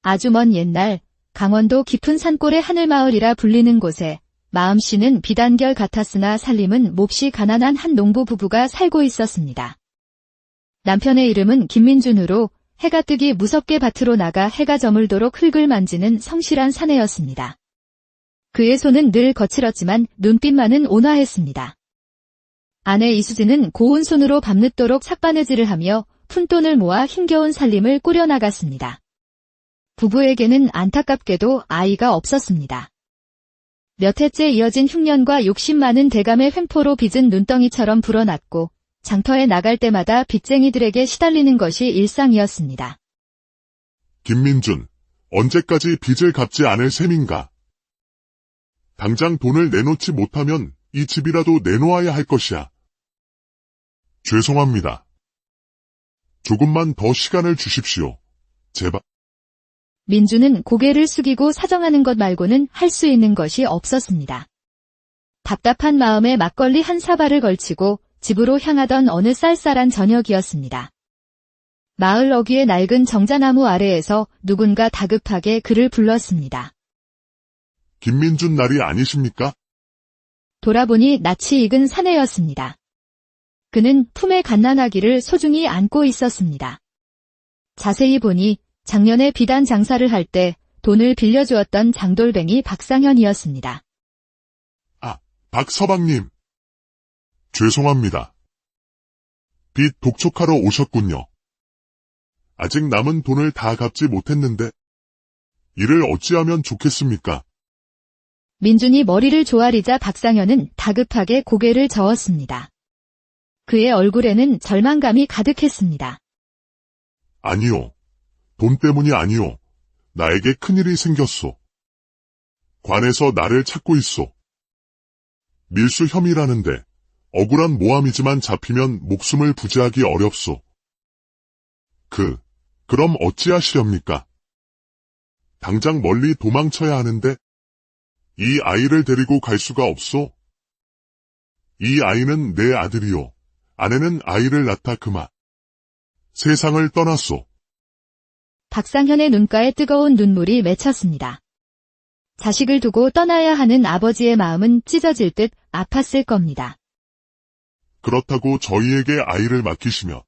아주 먼 옛날 강원도 깊은 산골의 하늘마을이라 불리는 곳에 마음씨는 비단결 같았으나 살림은 몹시 가난한 한 농부 부부가 살고 있었습니다. 남편의 이름은 김민준으로 해가 뜨기 무섭게 밭으로 나가 해가 저물도록 흙을 만지는 성실한 사내였습니다. 그의 손은 늘 거칠었지만 눈빛만은 온화했습니다. 아내 이수진은 고운 손으로 밤늦도록 삭바느질을 하며 푼돈을 모아 힘겨운 살림을 꾸려나갔습니다. 부부에게는 안타깝게도 아이가 없었습니다. 몇 해째 이어진 흉년과 욕심 많은 대감의 횡포로 빚은 눈덩이처럼 불어났고 장터에 나갈 때마다 빚쟁이들에게 시달리는 것이 일상이었습니다. 김민준, 언제까지 빚을 갚지 않을 셈인가? 당장 돈을 내놓지 못하면 이 집이라도 내놓아야 할 것이야. 죄송합니다. 조금만 더 시간을 주십시오. 제발. 민주는 고개를 숙이고 사정하는 것 말고는 할 수 있는 것이 없었습니다. 답답한 마음에 막걸리 한 사발을 걸치고 집으로 향하던 어느 쌀쌀한 저녁이었습니다. 마을 어귀의 낡은 정자나무 아래에서 누군가 다급하게 그를 불렀습니다. 김민준 날이 아니십니까? 돌아보니 낯이 익은 사내였습니다. 그는 품에 갓난아기를 소중히 안고 있었습니다. 자세히 보니 작년에 비단 장사를 할 때 돈을 빌려주었던 장돌뱅이 박상현이었습니다. 아, 박서방님. 죄송합니다. 빚 독촉하러 오셨군요. 아직 남은 돈을 다 갚지 못했는데 이를 어찌하면 좋겠습니까? 민준이 머리를 조아리자 박상현은 다급하게 고개를 저었습니다. 그의 얼굴에는 절망감이 가득했습니다. 아니요. 돈 때문이 아니요. 나에게 큰일이 생겼소. 관에서 나를 찾고 있소. 밀수 혐의라는데 억울한 모함이지만 잡히면 목숨을 부지하기 어렵소. 그럼 어찌하시렵니까? 당장 멀리 도망쳐야 하는데 이 아이를 데리고 갈 수가 없소. 이 아이는 내 아들이요. 아내는 아이를 낳다 그만 세상을 떠났소. 박상현의 눈가에 뜨거운 눈물이 맺혔습니다. 자식을 두고 떠나야 하는 아버지의 마음은 찢어질 듯 아팠을 겁니다. 그렇다고 저희에게 아이를 맡기시며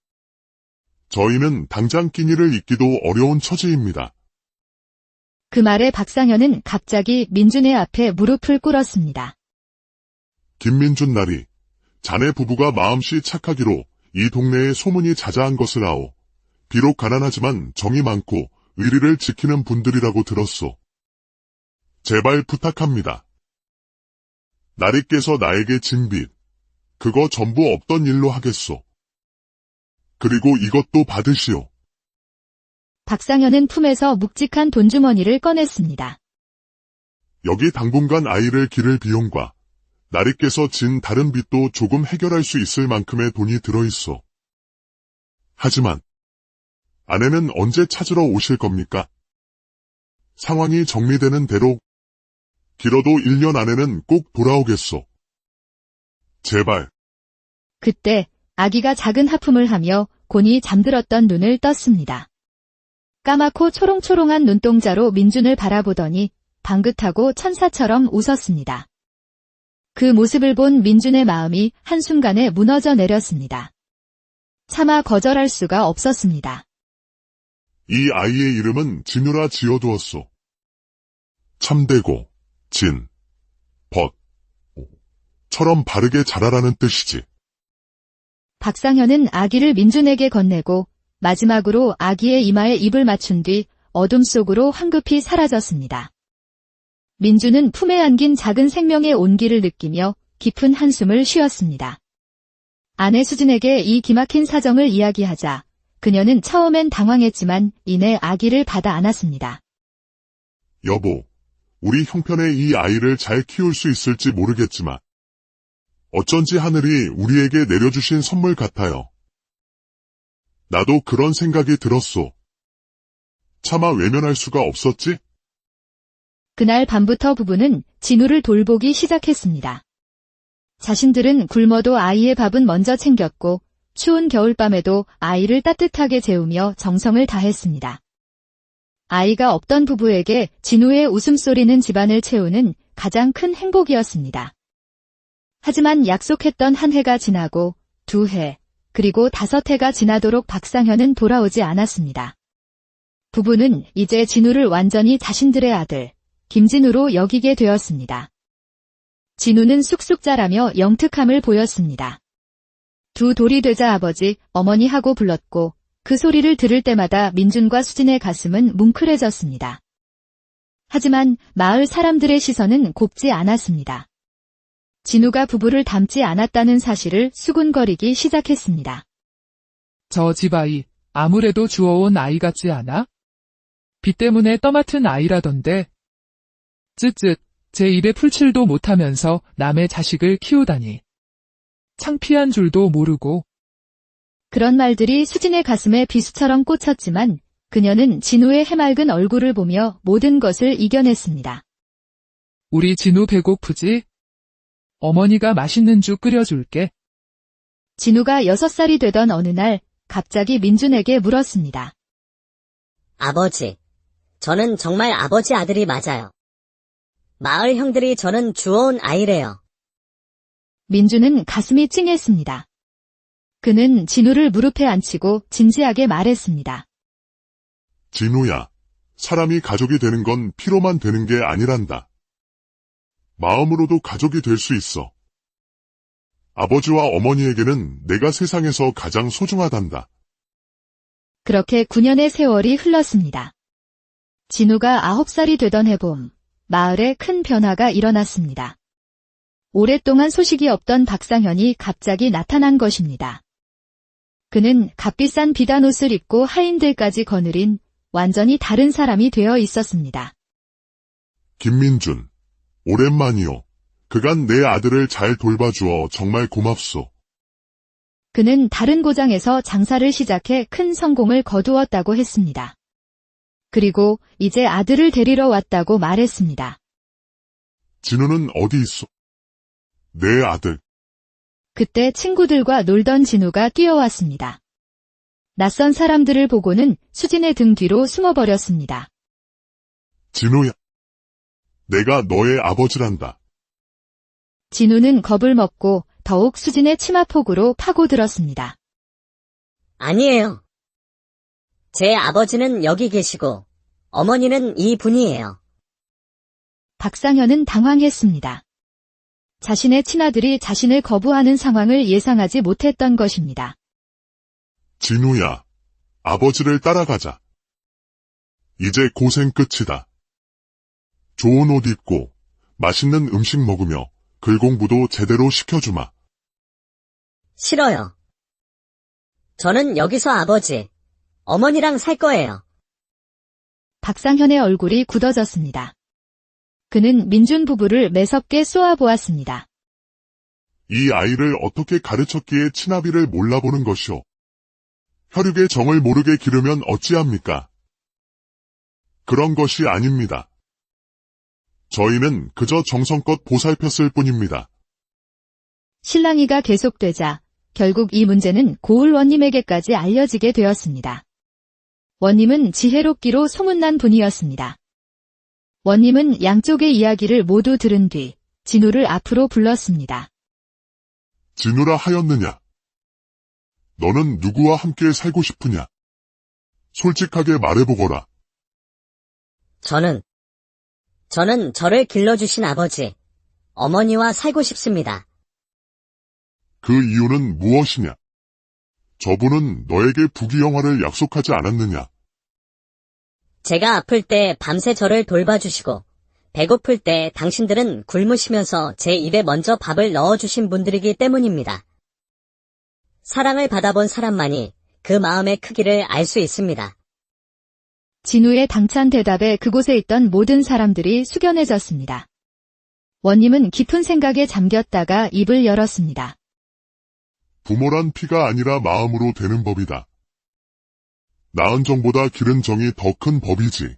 저희는 당장 끼니를 잇기도 어려운 처지입니다. 그 말에 박상현은 갑자기 민준의 앞에 무릎을 꿇었습니다. 김민준 나리, 자네 부부가 마음씨 착하기로 이 동네에 소문이 자자한 것을 아오. 비록 가난하지만 정이 많고 의리를 지키는 분들이라고 들었소. 제발 부탁합니다. 나리께서 나에게 진 빚, 그거 전부 없던 일로 하겠소. 그리고 이것도 받으시오. 박상현은 품에서 묵직한 돈주머니를 꺼냈습니다. 여기 당분간 아이를 기를 비용과 나리께서 진 다른 빚도 조금 해결할 수 있을 만큼의 돈이 들어있소. 하지만 아내는 언제 찾으러 오실 겁니까? 상황이 정리되는 대로 길어도 1년 안에는 꼭 돌아오겠소. 제발. 그때 아기가 작은 하품을 하며 곤히 잠들었던 눈을 떴습니다. 까맣고 초롱초롱한 눈동자로 민준을 바라보더니 방긋하고 천사처럼 웃었습니다. 그 모습을 본 민준의 마음이 한순간에 무너져 내렸습니다. 차마 거절할 수가 없었습니다. 이 아이의 이름은 진우라 지어두었소. 참되고 진, 벗, 처럼 바르게 자라라는 뜻이지. 박상현은 아기를 민준에게 건네고 마지막으로 아기의 이마에 입을 맞춘 뒤 어둠 속으로 황급히 사라졌습니다. 민준은 품에 안긴 작은 생명의 온기를 느끼며 깊은 한숨을 쉬었습니다. 아내 수진에게 이 기막힌 사정을 이야기하자 그녀는 처음엔 당황했지만 이내 아기를 받아 안았습니다. 여보, 우리 형편에 이 아이를 잘 키울 수 있을지 모르겠지만 어쩐지 하늘이 우리에게 내려주신 선물 같아요. 나도 그런 생각이 들었소. 차마 외면할 수가 없었지? 그날 밤부터 부부는 진우를 돌보기 시작했습니다. 자신들은 굶어도 아이의 밥은 먼저 챙겼고 추운 겨울밤에도 아이를 따뜻하게 재우며 정성을 다했습니다. 아이가 없던 부부에게 진우의 웃음소리는 집안을 채우는 가장 큰 행복이었습니다. 하지만 약속했던 한 해가 지나고 2해, 그리고 5해가 지나도록 박상현은 돌아오지 않았습니다. 부부는 이제 진우를 완전히 자신들의 아들, 김진우로 여기게 되었습니다. 진우는 쑥쑥 자라며 영특함을 보였습니다. 두 돌이 되자 아버지, 어머니 하고 불렀고 그 소리를 들을 때마다 민준과 수진의 가슴은 뭉클해졌습니다. 하지만 마을 사람들의 시선은 곱지 않았습니다. 진우가 부부를 닮지 않았다는 사실을 수군거리기 시작했습니다. 저 집 아이, 아무래도 주워온 아이 같지 않아? 비 때문에 떠맡은 아이라던데. 쯧쯧, 제 입에 풀칠도 못하면서 남의 자식을 키우다니. 창피한 줄도 모르고. 그런 말들이 수진의 가슴에 비수처럼 꽂혔지만 그녀는 진우의 해맑은 얼굴을 보며 모든 것을 이겨냈습니다. 우리 진우 배고프지? 어머니가 맛있는 죽 끓여줄게. 진우가 6살이 되던 어느 날 갑자기 민준에게 물었습니다. 아버지, 저는 정말 아버지 아들이 맞아요. 마을 형들이 저는 주워온 아이래요. 민준은 가슴이 찡했습니다. 그는 진우를 무릎에 앉히고 진지하게 말했습니다. 진우야, 사람이 가족이 되는 건 피로만 되는 게 아니란다. 마음으로도 가족이 될 수 있어. 아버지와 어머니에게는 내가 세상에서 가장 소중하단다. 그렇게 9년의 세월이 흘렀습니다. 진우가 9살이 되던 해봄, 마을에 큰 변화가 일어났습니다. 오랫동안 소식이 없던 박상현이 갑자기 나타난 것입니다. 그는 값비싼 비단 옷을 입고 하인들까지 거느린 완전히 다른 사람이 되어 있었습니다. 김민준, 오랜만이요. 그간 내 아들을 잘 돌봐주어 정말 고맙소. 그는 다른 고장에서 장사를 시작해 큰 성공을 거두었다고 했습니다. 그리고 이제 아들을 데리러 왔다고 말했습니다. 진우는 어디 있어? 내 아들. 그때 친구들과 놀던 진우가 뛰어왔습니다. 낯선 사람들을 보고는 수진의 등 뒤로 숨어버렸습니다. 진우야. 내가 너의 아버지란다. 진우는 겁을 먹고 더욱 수진의 치마폭으로 파고들었습니다. 아니에요. 제 아버지는 여기 계시고 어머니는 이 분이에요. 박상현은 당황했습니다. 자신의 친아들이 자신을 거부하는 상황을 예상하지 못했던 것입니다. 진우야, 아버지를 따라가자. 이제 고생 끝이다. 좋은 옷 입고 맛있는 음식 먹으며 글 공부도 제대로 시켜주마. 싫어요. 저는 여기서 아버지, 어머니랑 살 거예요. 박상현의 얼굴이 굳어졌습니다. 그는 민준 부부를 매섭게 쏘아보았습니다. 이 아이를 어떻게 가르쳤기에 친아비를 몰라보는 것이오. 혈육의 정을 모르게 기르면 어찌합니까? 그런 것이 아닙니다. 저희는 그저 정성껏 보살폈을 뿐입니다. 실랑이가 계속되자 결국 이 문제는 고을 원님에게까지 알려지게 되었습니다. 원님은 지혜롭기로 소문난 분이었습니다. 원님은 양쪽의 이야기를 모두 들은 뒤 진우를 앞으로 불렀습니다. 진우라 하였느냐? 너는 누구와 함께 살고 싶으냐? 솔직하게 말해보거라. 저는 저를 길러주신 아버지, 어머니와 살고 싶습니다. 그 이유는 무엇이냐? 저분은 너에게 부귀영화를 약속하지 않았느냐? 제가 아플 때 밤새 저를 돌봐주시고, 배고플 때 당신들은 굶으시면서 제 입에 먼저 밥을 넣어주신 분들이기 때문입니다. 사랑을 받아본 사람만이 그 마음의 크기를 알 수 있습니다. 진우의 당찬 대답에 그곳에 있던 모든 사람들이 숙연해졌습니다. 원님은 깊은 생각에 잠겼다가 입을 열었습니다. 부모란 피가 아니라 마음으로 되는 법이다. 낳은 정보다 기른 정이 더 큰 법이지.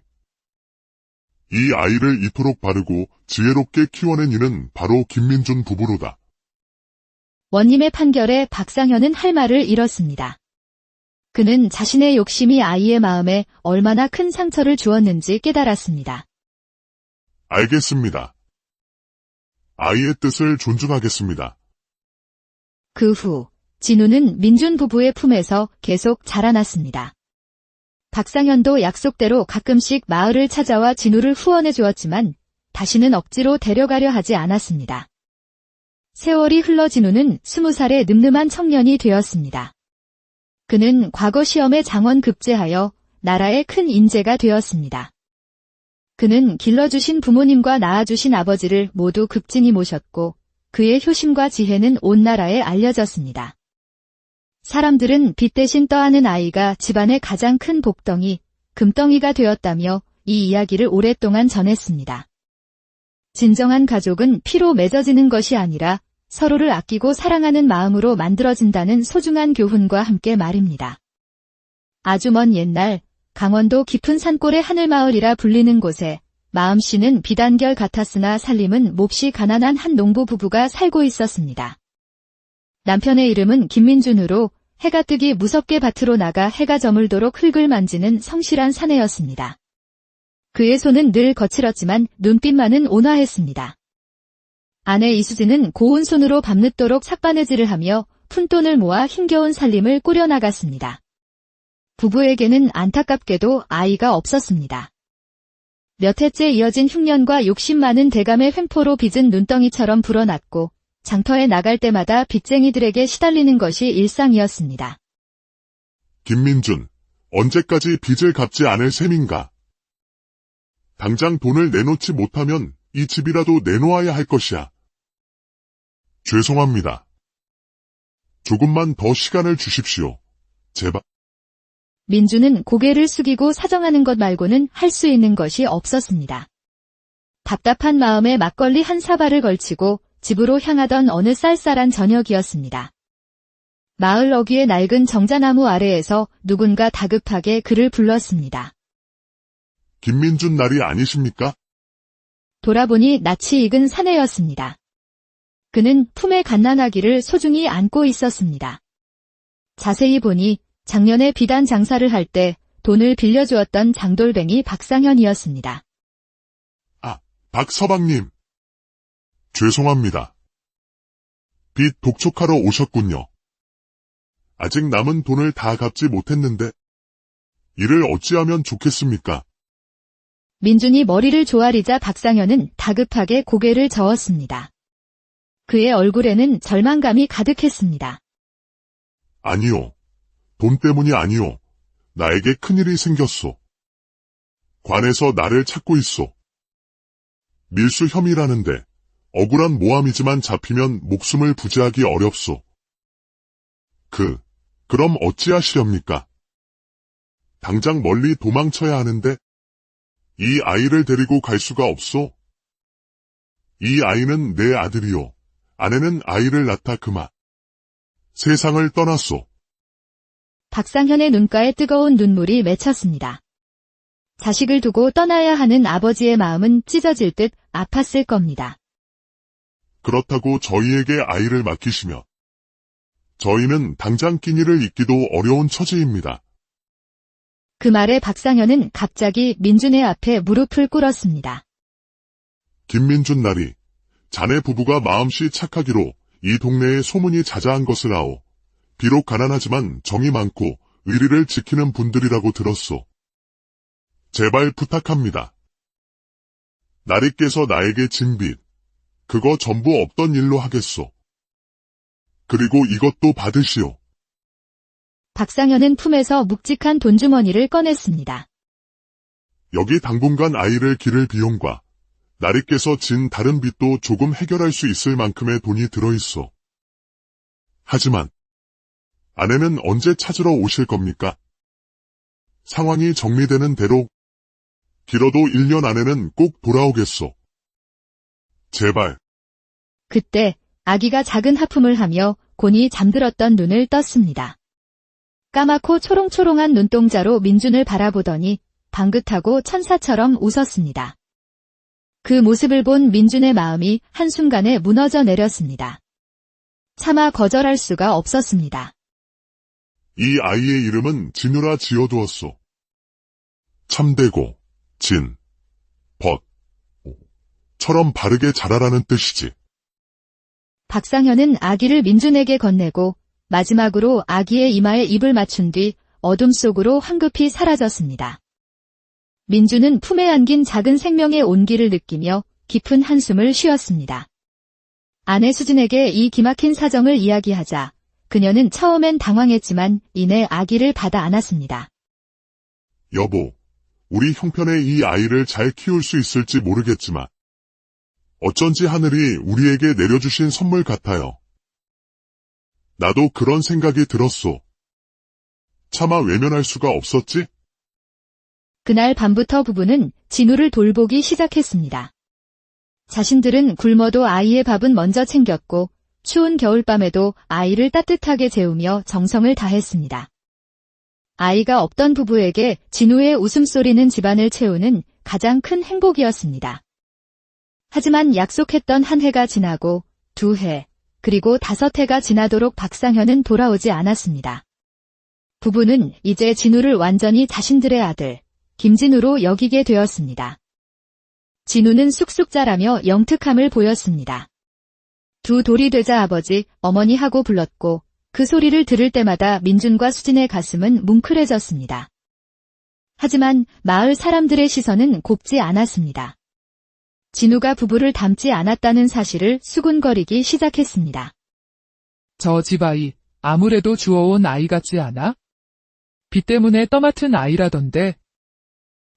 이 아이를 이토록 바르고 지혜롭게 키워낸 이는 바로 김민준 부부로다. 원님의 판결에 박상현은 할 말을 잃었습니다. 그는 자신의 욕심이 아이의 마음에 얼마나 큰 상처를 주었는지 깨달았습니다. 알겠습니다. 아이의 뜻을 존중하겠습니다. 그 후 진우는 민준 부부의 품에서 계속 자라났습니다. 박상현도 약속대로 가끔씩 마을을 찾아와 진우를 후원해 주었지만 다시는 억지로 데려가려 하지 않았습니다. 세월이 흘러 진우는 20살의 늠름한 청년이 되었습니다. 그는 과거 시험에 장원 급제하여 나라의 큰 인재가 되었습니다. 그는 길러주신 부모님과 낳아주신 아버지를 모두 극진히 모셨고 그의 효심과 지혜는 온 나라에 알려졌습니다. 사람들은 빚 대신 떠안은 아이가 집안의 가장 큰 복덩이, 금덩이가 되었다며 이 이야기를 오랫동안 전했습니다. 진정한 가족은 피로 맺어지는 것이 아니라 서로를 아끼고 사랑하는 마음으로 만들어진다는 소중한 교훈과 함께 말입니다. 아주 먼 옛날 강원도 깊은 산골의 하늘마을이라 불리는 곳에 마음씨는 비단결 같았으나 살림은 몹시 가난한 한 농부 부부가 살고 있었습니다. 남편의 이름은 김민준으로 해가 뜨기 무섭게 밭으로 나가 해가 저물도록 흙을 만지는 성실한 사내였습니다. 그의 손은 늘 거칠었지만 눈빛만은 온화했습니다. 아내 이수진은 고운 손으로 밤늦도록 삭바느질을 하며 푼돈을 모아 힘겨운 살림을 꾸려나갔습니다. 부부에게는 안타깝게도 아이가 없었습니다. 몇 해째 이어진 흉년과 욕심 많은 대감의 횡포로 빚은 눈덩이처럼 불어났고 장터에 나갈 때마다 빚쟁이들에게 시달리는 것이 일상이었습니다. 김민준, 언제까지 빚을 갚지 않을 셈인가? 당장 돈을 내놓지 못하면 이 집이라도 내놓아야 할 것이야. 죄송합니다. 조금만 더 시간을 주십시오. 제발. 민주는 고개를 숙이고 사정하는 것 말고는 할 수 있는 것이 없었습니다. 답답한 마음에 막걸리 한 사발을 걸치고 집으로 향하던 어느 쌀쌀한 저녁이었습니다. 마을 어귀의 낡은 정자나무 아래에서 누군가 다급하게 그를 불렀습니다. 김민준 날이 아니십니까? 돌아보니 낯이 익은 사내였습니다. 그는 품에 갓난아기를 소중히 안고 있었습니다. 자세히 보니 작년에 비단 장사를 할 때 돈을 빌려주었던 장돌뱅이 박상현이었습니다. 아, 박서방님. 죄송합니다. 빚 독촉하러 오셨군요. 아직 남은 돈을 다 갚지 못했는데 이를 어찌하면 좋겠습니까? 민준이 머리를 조아리자 박상현은 다급하게 고개를 저었습니다. 그의 얼굴에는 절망감이 가득했습니다. 아니요. 돈 때문이 아니요. 나에게 큰일이 생겼소. 관에서 나를 찾고 있소. 밀수 혐의라는데 억울한 모함이지만 잡히면 목숨을 부지하기 어렵소. 그럼 어찌하시렵니까? 당장 멀리 도망쳐야 하는데 이 아이를 데리고 갈 수가 없소. 이 아이는 내 아들이요. 아내는 아이를 낳다 그만 세상을 떠났소. 박상현의 눈가에 뜨거운 눈물이 맺혔습니다. 자식을 두고 떠나야 하는 아버지의 마음은 찢어질 듯 아팠을 겁니다. 그렇다고 저희에게 아이를 맡기시면 저희는 당장 끼니를 잇기도 어려운 처지입니다. 그 말에 박상현은 갑자기 민준의 앞에 무릎을 꿇었습니다. 김민준 날이 자네 부부가 마음씨 착하기로 이 동네에 소문이 자자한 것을 아오. 비록 가난하지만 정이 많고 의리를 지키는 분들이라고 들었소. 제발 부탁합니다. 나리께서 나에게 진 빚, 그거 전부 없던 일로 하겠소. 그리고 이것도 받으시오. 박상현은 품에서 묵직한 돈주머니를 꺼냈습니다. 여기 당분간 아이를 기를 비용과 나리께서 진 다른 빚도 조금 해결할 수 있을 만큼의 돈이 들어있소. 하지만 아내는 언제 찾으러 오실 겁니까? 상황이 정리되는 대로 길어도 1년 안에는 꼭 돌아오겠소. 제발. 그때 아기가 작은 하품을 하며 곤히 잠들었던 눈을 떴습니다. 까맣고 초롱초롱한 눈동자로 민준을 바라보더니 방긋하고 천사처럼 웃었습니다. 그 모습을 본 민준의 마음이 한순간에 무너져 내렸습니다. 차마 거절할 수가 없었습니다. 이 아이의 이름은 진우라 지어두었소. 참되고, 진, 벗, 처럼 바르게 자라라는 뜻이지. 박상현은 아기를 민준에게 건네고 마지막으로 아기의 이마에 입을 맞춘 뒤 어둠 속으로 황급히 사라졌습니다. 민준은 품에 안긴 작은 생명의 온기를 느끼며 깊은 한숨을 쉬었습니다. 아내 수진에게 이 기막힌 사정을 이야기하자 그녀는 처음엔 당황했지만 이내 아기를 받아 안았습니다. 여보, 우리 형편에 이 아이를 잘 키울 수 있을지 모르겠지만 어쩐지 하늘이 우리에게 내려주신 선물 같아요. 나도 그런 생각이 들었소. 차마 외면할 수가 없었지? 그날 밤부터 부부는 진우를 돌보기 시작했습니다. 자신들은 굶어도 아이의 밥은 먼저 챙겼고 추운 겨울밤에도 아이를 따뜻하게 재우며 정성을 다했습니다. 아이가 없던 부부에게 진우의 웃음소리는 집안을 채우는 가장 큰 행복이었습니다. 하지만 약속했던 한 해가 지나고 2해, 그리고 5해가 지나도록 박상현은 돌아오지 않았습니다. 부부는 이제 진우를 완전히 자신들의 아들, 김진우로 여기게 되었습니다. 진우는 쑥쑥 자라며 영특함을 보였습니다. 두 돌이 되자 아버지, 어머니 하고 불렀고 그 소리를 들을 때마다 민준과 수진의 가슴은 뭉클해졌습니다. 하지만 마을 사람들의 시선은 곱지 않았습니다. 진우가 부부를 닮지 않았다는 사실을 수군거리기 시작했습니다. 저 집 아이, 아무래도 주워온 아이 같지 않아? 비 때문에 떠맡은 아이라던데.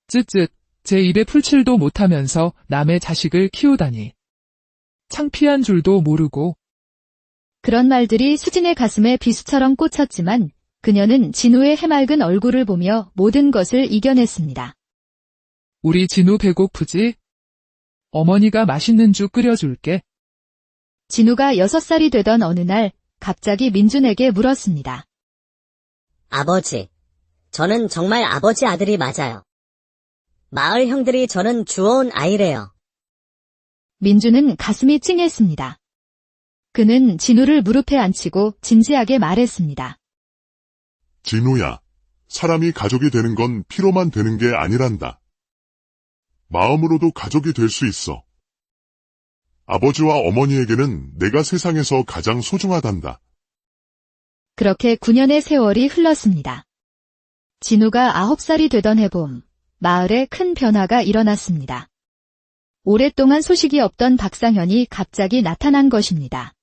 쯧쯧, 제 입에 풀칠도 못하면서 남의 자식을 키우다니. 창피한 줄도 모르고. 그런 말들이 수진의 가슴에 비수처럼 꽂혔지만 그녀는 진우의 해맑은 얼굴을 보며 모든 것을 이겨냈습니다. 우리 진우 배고프지? 어머니가 맛있는 죽 끓여줄게. 진우가 6살이 되던 어느 날 갑자기 민준에게 물었습니다. 아버지, 저는 정말 아버지 아들이 맞아요. 마을 형들이 저는 주워온 아이래요. 민준은 가슴이 찡했습니다. 그는 진우를 무릎에 앉히고 진지하게 말했습니다. 진우야, 사람이 가족이 되는 건 피로만 되는 게 아니란다. 마음으로도 가족이 될 수 있어. 아버지와 어머니에게는 내가 세상에서 가장 소중하단다. 그렇게 9년의 세월이 흘렀습니다. 진우가 9살이 되던 해봄, 마을에 큰 변화가 일어났습니다. 오랫동안 소식이 없던 박상현이 갑자기 나타난 것입니다.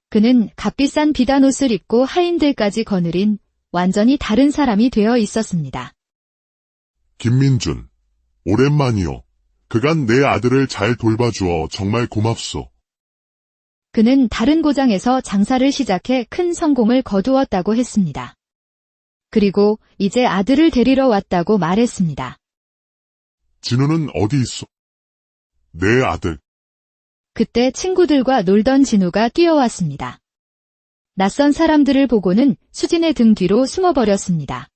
그는 값비싼 비단옷을 입고 하인들까지 거느린 완전히 다른 사람이 되어 있었습니다. 김민준, 오랜만이요. 그간 내 아들을 잘 돌봐주어 정말 고맙소. 그는 다른 고장에서 장사를 시작해 큰 성공을 거두었다고 했습니다. 그리고 이제 아들을 데리러 왔다고 말했습니다. 진우는 어디 있어? 내 아들. 그때 친구들과 놀던 진우가 뛰어왔습니다. 낯선 사람들을 보고는 수진의 등 뒤로 숨어버렸습니다.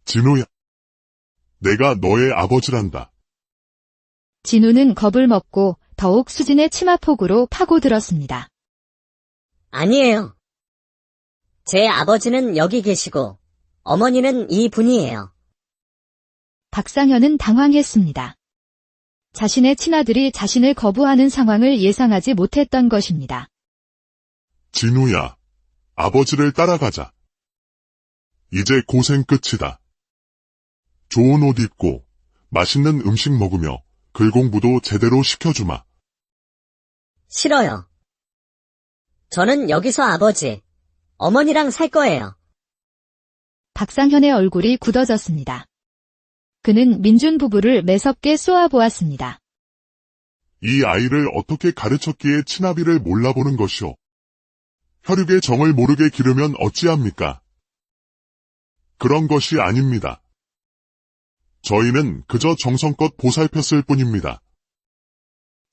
진우야. 내가 너의 아버지란다. 진우는 겁을 먹고 더욱 수진의 치마폭으로 파고들었습니다. 아니에요. 제 아버지는 여기 계시고 어머니는 이 분이에요. 박상현은 당황했습니다. 자신의 친아들이 자신을 거부하는 상황을 예상하지 못했던 것입니다. 진우야, 아버지를 따라가자. 이제 고생 끝이다. 좋은 옷 입고 맛있는 음식 먹으며 글 공부도 제대로 시켜주마. 싫어요. 저는 여기서 아버지, 어머니랑 살 거예요. 박상현의 얼굴이 굳어졌습니다. 그는 민준 부부를 매섭게 쏘아보았습니다. 이 아이를 어떻게 가르쳤기에 친아비를 몰라보는 것이오. 혈육의 정을 모르게 기르면 어찌합니까? 그런 것이 아닙니다. 저희는 그저 정성껏 보살폈을 뿐입니다.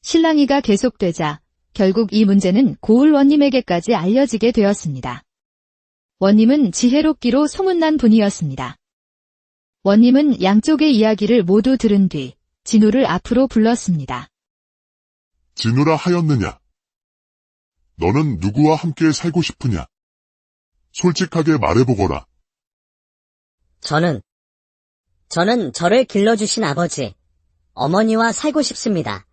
실랑이가 계속되자 결국 이 문제는 고을 원님에게까지 알려지게 되었습니다. 원님은 지혜롭기로 소문난 분이었습니다. 원님은 양쪽의 이야기를 모두 들은 뒤 진우를 앞으로 불렀습니다. 진우라 하였느냐? 너는 누구와 함께 살고 싶으냐? 솔직하게 말해보거라. 저는 저를 길러주신 아버지, 어머니와 살고 싶습니다.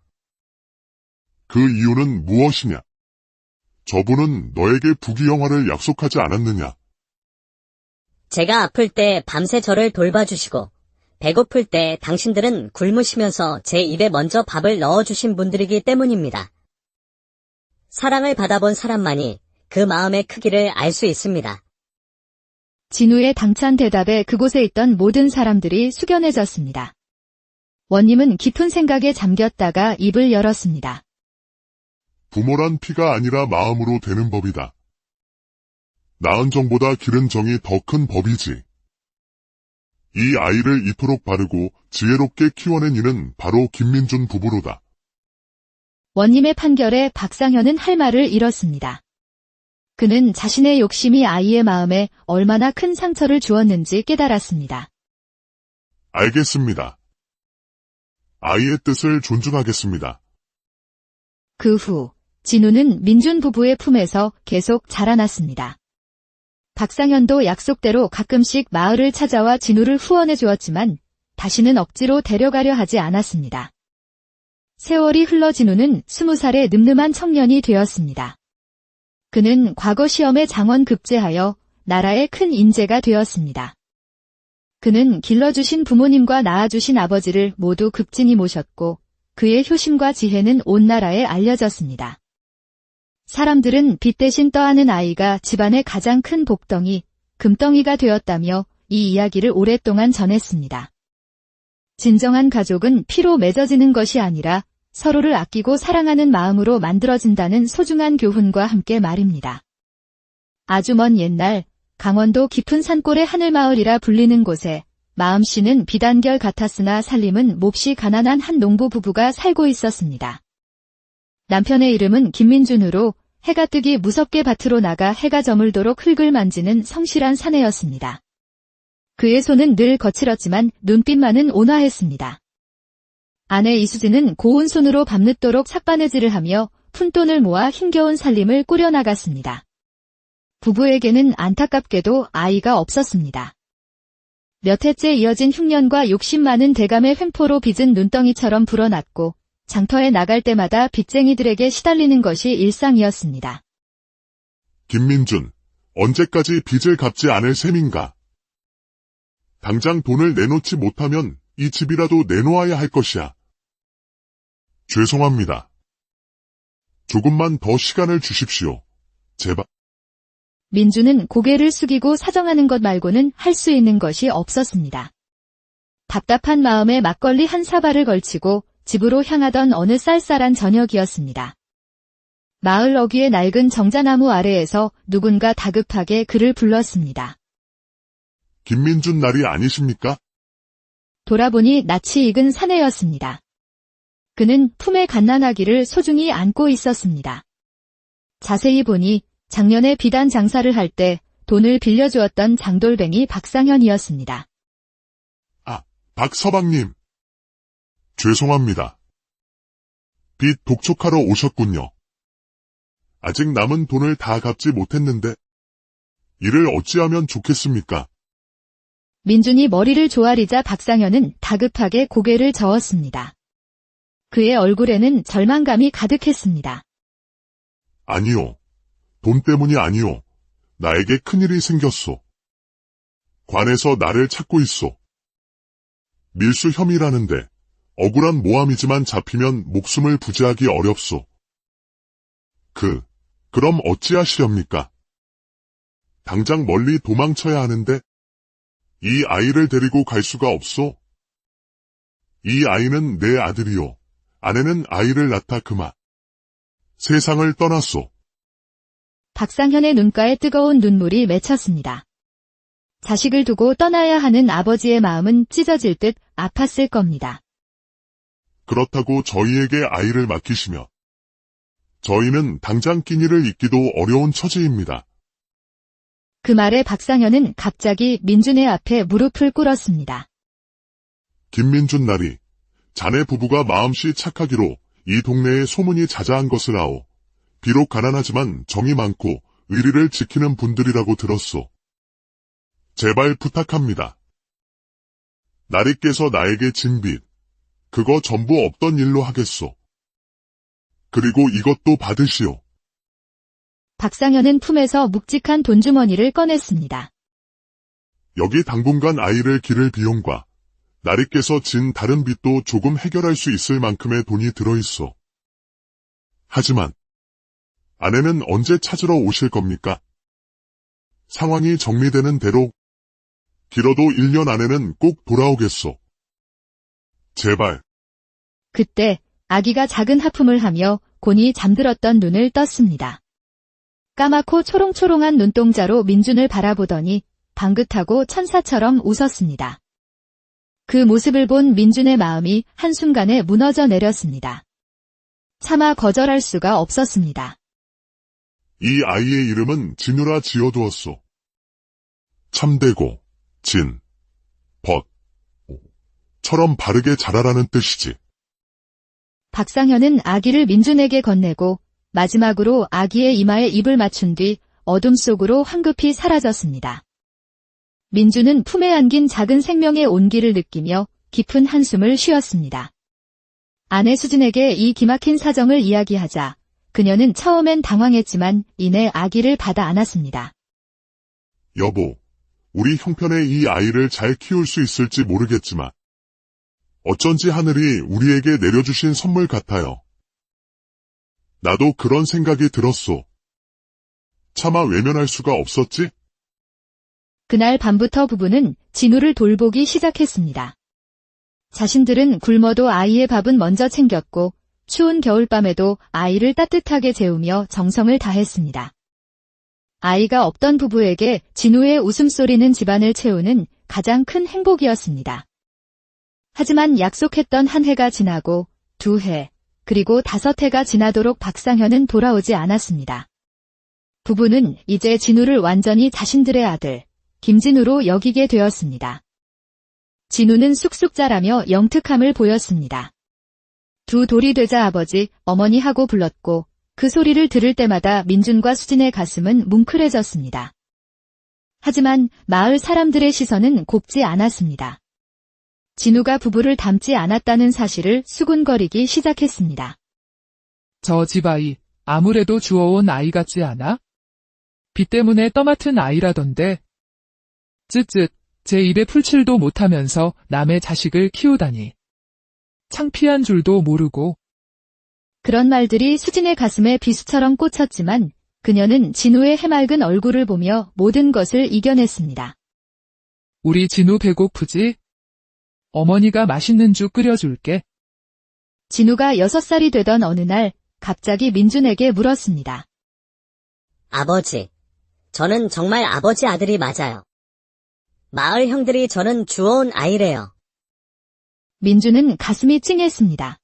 그 이유는 무엇이냐? 저분은 너에게 부귀영화를 약속하지 않았느냐? 제가 아플 때 밤새 저를 돌봐주시고, 배고플 때 당신들은 굶으시면서 제 입에 먼저 밥을 넣어주신 분들이기 때문입니다. 사랑을 받아본 사람만이 그 마음의 크기를 알 수 있습니다. 진우의 당찬 대답에 그곳에 있던 모든 사람들이 숙연해졌습니다. 원님은 깊은 생각에 잠겼다가 입을 열었습니다. 부모란 피가 아니라 마음으로 되는 법이다. 낳은 정보다 기른 정이 더 큰 법이지. 이 아이를 이토록 바르고 지혜롭게 키워낸 이는 바로 김민준 부부로다. 원님의 판결에 박상현은 할 말을 잃었습니다. 그는 자신의 욕심이 아이의 마음에 얼마나 큰 상처를 주었는지 깨달았습니다. 알겠습니다. 아이의 뜻을 존중하겠습니다. 그 후 진우는 민준 부부의 품에서 계속 자라났습니다. 박상현도 약속대로 가끔씩 마을을 찾아와 진우를 후원해 주었지만 다시는 억지로 데려가려 하지 않았습니다. 세월이 흘러 진우는 20살의 늠름한 청년이 되었습니다. 그는 과거 시험에 장원 급제하여 나라의 큰 인재가 되었습니다. 그는 길러주신 부모님과 낳아주신 아버지를 모두 극진히 모셨고 그의 효심과 지혜는 온 나라에 알려졌습니다. 사람들은 빛 대신 떠안은 아이가 집안의 가장 큰 복덩이, 금덩이가 되었다며 이 이야기를 오랫동안 전했습니다. 진정한 가족은 피로 맺어지는 것이 아니라 서로를 아끼고 사랑하는 마음으로 만들어진다는 소중한 교훈과 함께 말입니다. 아주 먼 옛날 강원도 깊은 산골의 하늘마을이라 불리는 곳에 마음씨는 비단결 같았으나 살림은 몹시 가난한 한 농부 부부가 살고 있었습니다. 남편의 이름은 김민준으로 해가 뜨기 무섭게 밭으로 나가 해가 저물도록 흙을 만지는 성실한 사내였습니다. 그의 손은 늘 거칠었지만 눈빛만은 온화했습니다. 아내 이수진은 고운 손으로 밤늦도록 삭바느질을 하며 푼돈을 모아 힘겨운 살림을 꾸려나갔습니다. 부부에게는 안타깝게도 아이가 없었습니다. 몇 해째 이어진 흉년과 욕심 많은 대감의 횡포로 빚은 눈덩이처럼 불어났고 장터에 나갈 때마다 빚쟁이들에게 시달리는 것이 일상이었습니다. 김민준, 언제까지 빚을 갚지 않을 셈인가? 당장 돈을 내놓지 못하면 이 집이라도 내놓아야 할 것이야. 죄송합니다. 조금만 더 시간을 주십시오. 제발. 민주는 고개를 숙이고 사정하는 것 말고는 할 수 있는 것이 없었습니다. 답답한 마음에 막걸리 한 사발을 걸치고 집으로 향하던 어느 쌀쌀한 저녁이었습니다. 마을 어귀의 낡은 정자나무 아래에서 누군가 다급하게 그를 불렀습니다. 김민준 날이 아니십니까? 돌아보니 낯이 익은 사내였습니다. 그는 품에 갓난아기를 소중히 안고 있었습니다. 자세히 보니 작년에 비단 장사를 할 때 돈을 빌려주었던 장돌뱅이 박상현이었습니다. 박서방님. 죄송합니다. 빚 독촉하러 오셨군요. 아직 남은 돈을 다 갚지 못했는데 이를 어찌하면 좋겠습니까? 민준이 머리를 조아리자 박상현은 다급하게 고개를 저었습니다. 그의 얼굴에는 절망감이 가득했습니다. 아니요. 돈 때문이 아니요. 나에게 큰일이 생겼소. 관에서 나를 찾고 있소. 밀수 혐의라는데 억울한 모함이지만 잡히면 목숨을 부지하기 어렵소. 그럼 어찌하시렵니까? 당장 멀리 도망쳐야 하는데 이 아이를 데리고 갈 수가 없소. 이 아이는 내 아들이요. 아내는 아이를 낳다 그만 세상을 떠났소. 박상현의 눈가에 뜨거운 눈물이 맺혔습니다. 자식을 두고 떠나야 하는 아버지의 마음은 찢어질 듯 아팠을 겁니다. 그렇다고 저희에게 아이를 맡기시며 저희는 당장 끼니를 잇기도 어려운 처지입니다. 그 말에 박상현은 갑자기 민준의 앞에 무릎을 꿇었습니다. 김민준 나리, 자네 부부가 마음씨 착하기로 이 동네에 소문이 자자한 것을 아오. 비록 가난하지만 정이 많고 의리를 지키는 분들이라고 들었소. 제발 부탁합니다. 나리께서 나에게 진 빚, 그거 전부 없던 일로 하겠소. 그리고 이것도 받으시오. 박상현은 품에서 묵직한 돈주머니를 꺼냈습니다. 여기 당분간 아이를 기를 비용과 나리께서 진 다른 빚도 조금 해결할 수 있을 만큼의 돈이 들어있어. 하지만 아내는 언제 찾으러 오실 겁니까? 상황이 정리되는 대로 길어도 1년 안에는 꼭 돌아오겠소. 제발. 그때 아기가 작은 하품을 하며 곤히 잠들었던 눈을 떴습니다. 까맣고 초롱초롱한 눈동자로 민준을 바라보더니 방긋하고 천사처럼 웃었습니다. 그 모습을 본 민준의 마음이 한순간에 무너져 내렸습니다. 차마 거절할 수가 없었습니다. 이 아이의 이름은 진우라 지어두었소. 참되고, 진, 벗, 처럼 바르게 자라라는 뜻이지. 박상현은 아기를 민준에게 건네고 마지막으로 아기의 이마에 입을 맞춘 뒤 어둠 속으로 황급히 사라졌습니다. 민준은 품에 안긴 작은 생명의 온기를 느끼며 깊은 한숨을 쉬었습니다. 아내 수진에게 이 기막힌 사정을 이야기하자 그녀는 처음엔 당황했지만 이내 아기를 받아 안았습니다. 여보, 우리 형편에 이 아이를 잘 키울 수 있을지 모르겠지만 어쩐지 하늘이 우리에게 내려주신 선물 같아요. 나도 그런 생각이 들었소. 차마 외면할 수가 없었지? 그날 밤부터 부부는 진우를 돌보기 시작했습니다. 자신들은 굶어도 아이의 밥은 먼저 챙겼고 추운 겨울밤에도 아이를 따뜻하게 재우며 정성을 다했습니다. 아이가 없던 부부에게 진우의 웃음소리는 집안을 채우는 가장 큰 행복이었습니다. 하지만 약속했던 한 해가 지나고 2해, 그리고 5해가 지나도록 박상현은 돌아오지 않았습니다. 부부는 이제 진우를 완전히 자신들의 아들, 김진우로 여기게 되었습니다. 진우는 쑥쑥 자라며 영특함을 보였습니다. 두 돌이 되자 아버지, 어머니 하고 불렀고 그 소리를 들을 때마다 민준과 수진의 가슴은 뭉클해졌습니다. 하지만 마을 사람들의 시선은 곱지 않았습니다. 진우가 부부를 닮지 않았다는 사실을 수군거리기 시작했습니다. 저 집 아이, 아무래도 주워온 아이 같지 않아? 비 때문에 떠맡은 아이라던데. 쯧쯧, 제 입에 풀칠도 못하면서 남의 자식을 키우다니. 창피한 줄도 모르고. 그런 말들이 수진의 가슴에 비수처럼 꽂혔지만 그녀는 진우의 해맑은 얼굴을 보며 모든 것을 이겨냈습니다. 우리 진우 배고프지? 어머니가 맛있는 죽 끓여줄게. 진우가 6살이 되던 어느 날 갑자기 민준에게 물었습니다. 아버지, 저는 정말 아버지 아들이 맞아요. 마을 형들이 저는 주워온 아이래요. 민준은 가슴이 찡했습니다.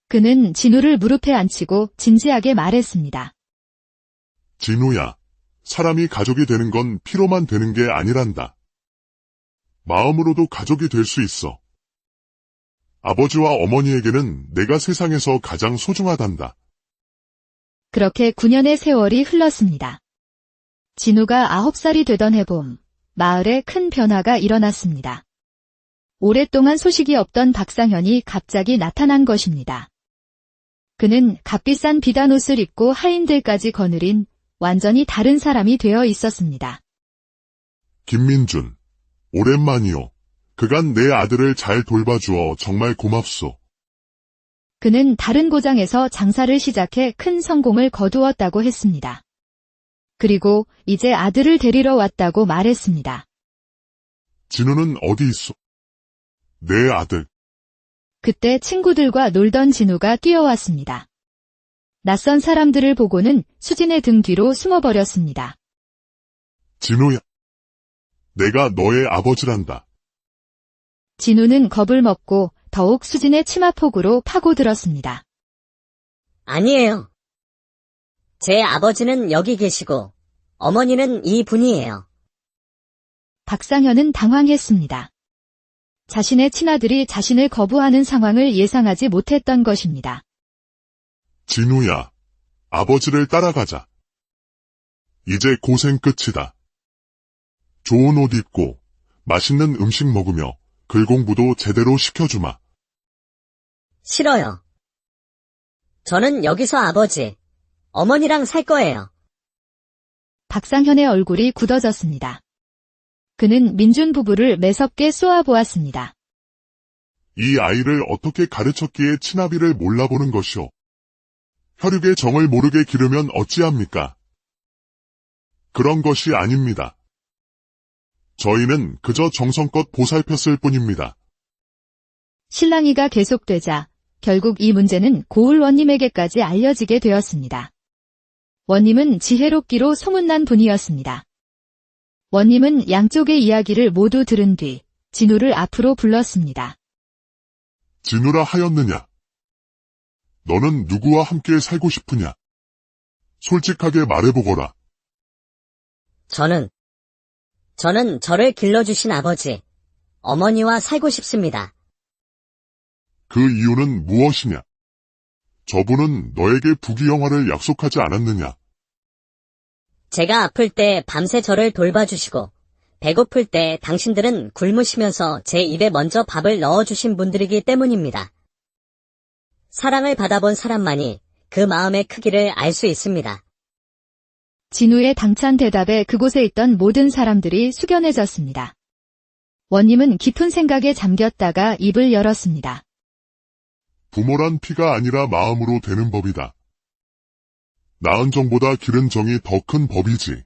그는 진우를 무릎에 앉히고 진지하게 말했습니다. 진우야, 사람이 가족이 되는 건 피로만 되는 게 아니란다. 마음으로도 가족이 될 수 있어. 아버지와 어머니에게는 내가 세상에서 가장 소중하단다. 그렇게 9년의 세월이 흘렀습니다. 진우가 9살이 되던 해봄, 마을에 큰 변화가 일어났습니다. 오랫동안 소식이 없던 박상현이 갑자기 나타난 것입니다. 그는 값비싼 비단 옷을 입고 하인들까지 거느린 완전히 다른 사람이 되어 있었습니다. 김민준, 오랜만이요. 그간 내 아들을 잘 돌봐주어 정말 고맙소. 그는 다른 고장에서 장사를 시작해 큰 성공을 거두었다고 했습니다. 그리고 이제 아들을 데리러 왔다고 말했습니다. 진우는 어디 있어? 내 아들. 그때 친구들과 놀던 진우가 뛰어왔습니다. 낯선 사람들을 보고는 수진의 등 뒤로 숨어버렸습니다. 진우야. 내가 너의 아버지란다. 진우는 겁을 먹고 더욱 수진의 치마폭으로 파고들었습니다. 아니에요. 제 아버지는 여기 계시고 어머니는 이 분이에요. 박상현은 당황했습니다. 자신의 친아들이 자신을 거부하는 상황을 예상하지 못했던 것입니다. 진우야, 아버지를 따라가자. 이제 고생 끝이다. 좋은 옷 입고 맛있는 음식 먹으며 글 공부도 제대로 시켜주마. 싫어요. 저는 여기서 아버지, 어머니랑 살 거예요. 박상현의 얼굴이 굳어졌습니다. 그는 민준 부부를 매섭게 쏘아보았습니다. 이 아이를 어떻게 가르쳤기에 친아비를 몰라보는 것이오. 혈육의 정을 모르게 기르면 어찌합니까? 그런 것이 아닙니다. 저희는 그저 정성껏 보살폈을 뿐입니다. 실랑이가 계속되자 결국 이 문제는 고을 원님에게까지 알려지게 되었습니다. 원님은 지혜롭기로 소문난 분이었습니다. 원님은 양쪽의 이야기를 모두 들은 뒤 진우를 앞으로 불렀습니다. 진우라 하였느냐? 너는 누구와 함께 살고 싶으냐? 솔직하게 말해보거라. 저는 저를 길러주신 아버지, 어머니와 살고 싶습니다. 그 이유는 무엇이냐? 저분은 너에게 부귀영화를 약속하지 않았느냐? 제가 아플 때 밤새 저를 돌봐주시고, 배고플 때 당신들은 굶으시면서 제 입에 먼저 밥을 넣어주신 분들이기 때문입니다. 사랑을 받아본 사람만이 그 마음의 크기를 알 수 있습니다. 진우의 당찬 대답에 그곳에 있던 모든 사람들이 숙연해졌습니다. 원님은 깊은 생각에 잠겼다가 입을 열었습니다. 부모란 피가 아니라 마음으로 되는 법이다. 낳은 정보다 기른 정이 더 큰 법이지.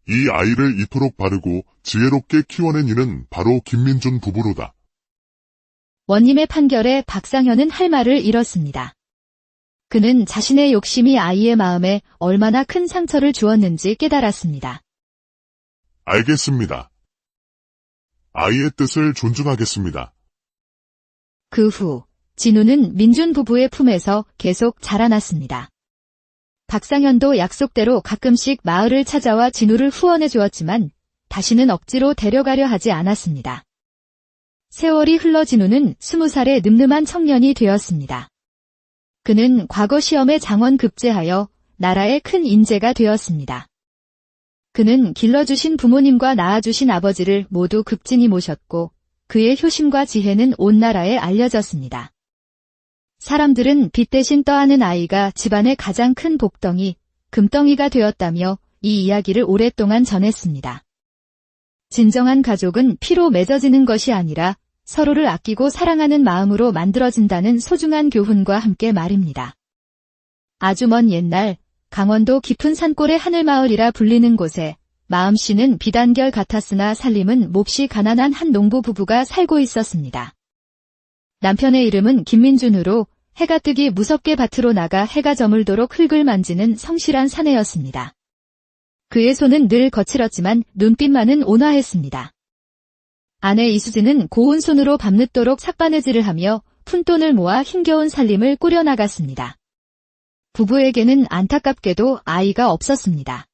이 아이를 이토록 바르고 지혜롭게 키워낸 이는 바로 김민준 부부로다. 원님의 판결에 박상현은 할 말을 잃었습니다. 그는 자신의 욕심이 아이의 마음에 얼마나 큰 상처를 주었는지 깨달았습니다. 알겠습니다. 아이의 뜻을 존중하겠습니다. 그 후 진우는 민준 부부의 품에서 계속 자라났습니다. 박상현도 약속대로 가끔씩 마을을 찾아와 진우를 후원해 주었지만 다시는 억지로 데려가려 하지 않았습니다. 세월이 흘러 진우는 20살의 늠름한 청년이 되었습니다. 그는 과거 시험에 장원 급제하여 나라의 큰 인재가 되었습니다. 그는 길러주신 부모님과 낳아주신 아버지를 모두 극진히 모셨고 그의 효심과 지혜는 온 나라에 알려졌습니다. 사람들은 빚 대신 떠안은 아이가 집안의 가장 큰 복덩이, 금덩이가 되었다며 이 이야기를 오랫동안 전했습니다. 진정한 가족은 피로 맺어지는 것이 아니라 서로를 아끼고 사랑하는 마음으로 만들어진다는 소중한 교훈과 함께 말입니다. 아주 먼 옛날 강원도 깊은 산골의 하늘마을이라 불리는 곳에 마음씨는 비단결 같았으나 살림은 몹시 가난한 한 농부 부부가 살고 있었습니다. 남편의 이름은 김민준으로 해가 뜨기 무섭게 밭으로 나가 해가 저물도록 흙을 만지는 성실한 사내였습니다. 그의 손은 늘 거칠었지만 눈빛만은 온화했습니다. 아내 이수진은 고운 손으로 밤늦도록 삭바느질을 하며 푼돈을 모아 힘겨운 살림을 꾸려나갔습니다. 부부에게는 안타깝게도 아이가 없었습니다.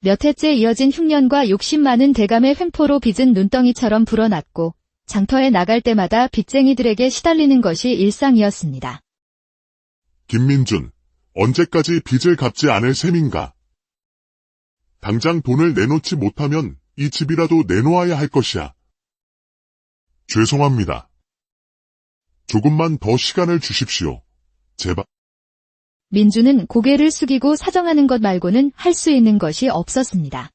몇 해째 이어진 흉년과 욕심 많은 대감의 횡포로 빚은 눈덩이처럼 불어났고 장터에 나갈 때마다 빚쟁이들에게 시달리는 것이 일상이었습니다. 김민준, 언제까지 빚을 갚지 않을 셈인가? 당장 돈을 내놓지 못하면 이 집이라도 내놓아야 할 것이야. 죄송합니다. 조금만 더 시간을 주십시오. 제발. 민주는 고개를 숙이고 사정하는 것 말고는 할 수 있는 것이 없었습니다.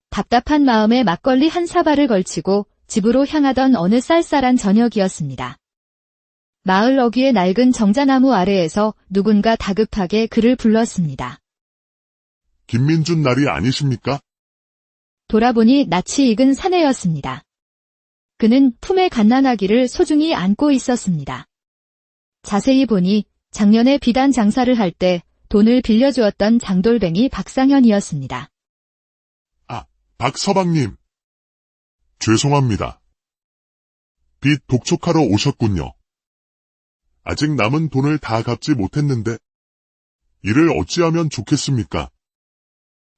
답답한 마음에 막걸리 한 사발을 걸치고 집으로 향하던 어느 쌀쌀한 저녁이었습니다. 마을 어귀의 낡은 정자나무 아래에서 누군가 다급하게 그를 불렀습니다. 김민준 날이 아니십니까? 돌아보니 낯이 익은 사내였습니다. 그는 품에 갓난아기를 소중히 안고 있었습니다. 자세히 보니 작년에 비단 장사를 할 때 돈을 빌려주었던 장돌뱅이 박상현이었습니다. 아, 박서방님. 죄송합니다. 빚 독촉하러 오셨군요. 아직 남은 돈을 다 갚지 못했는데 이를 어찌하면 좋겠습니까?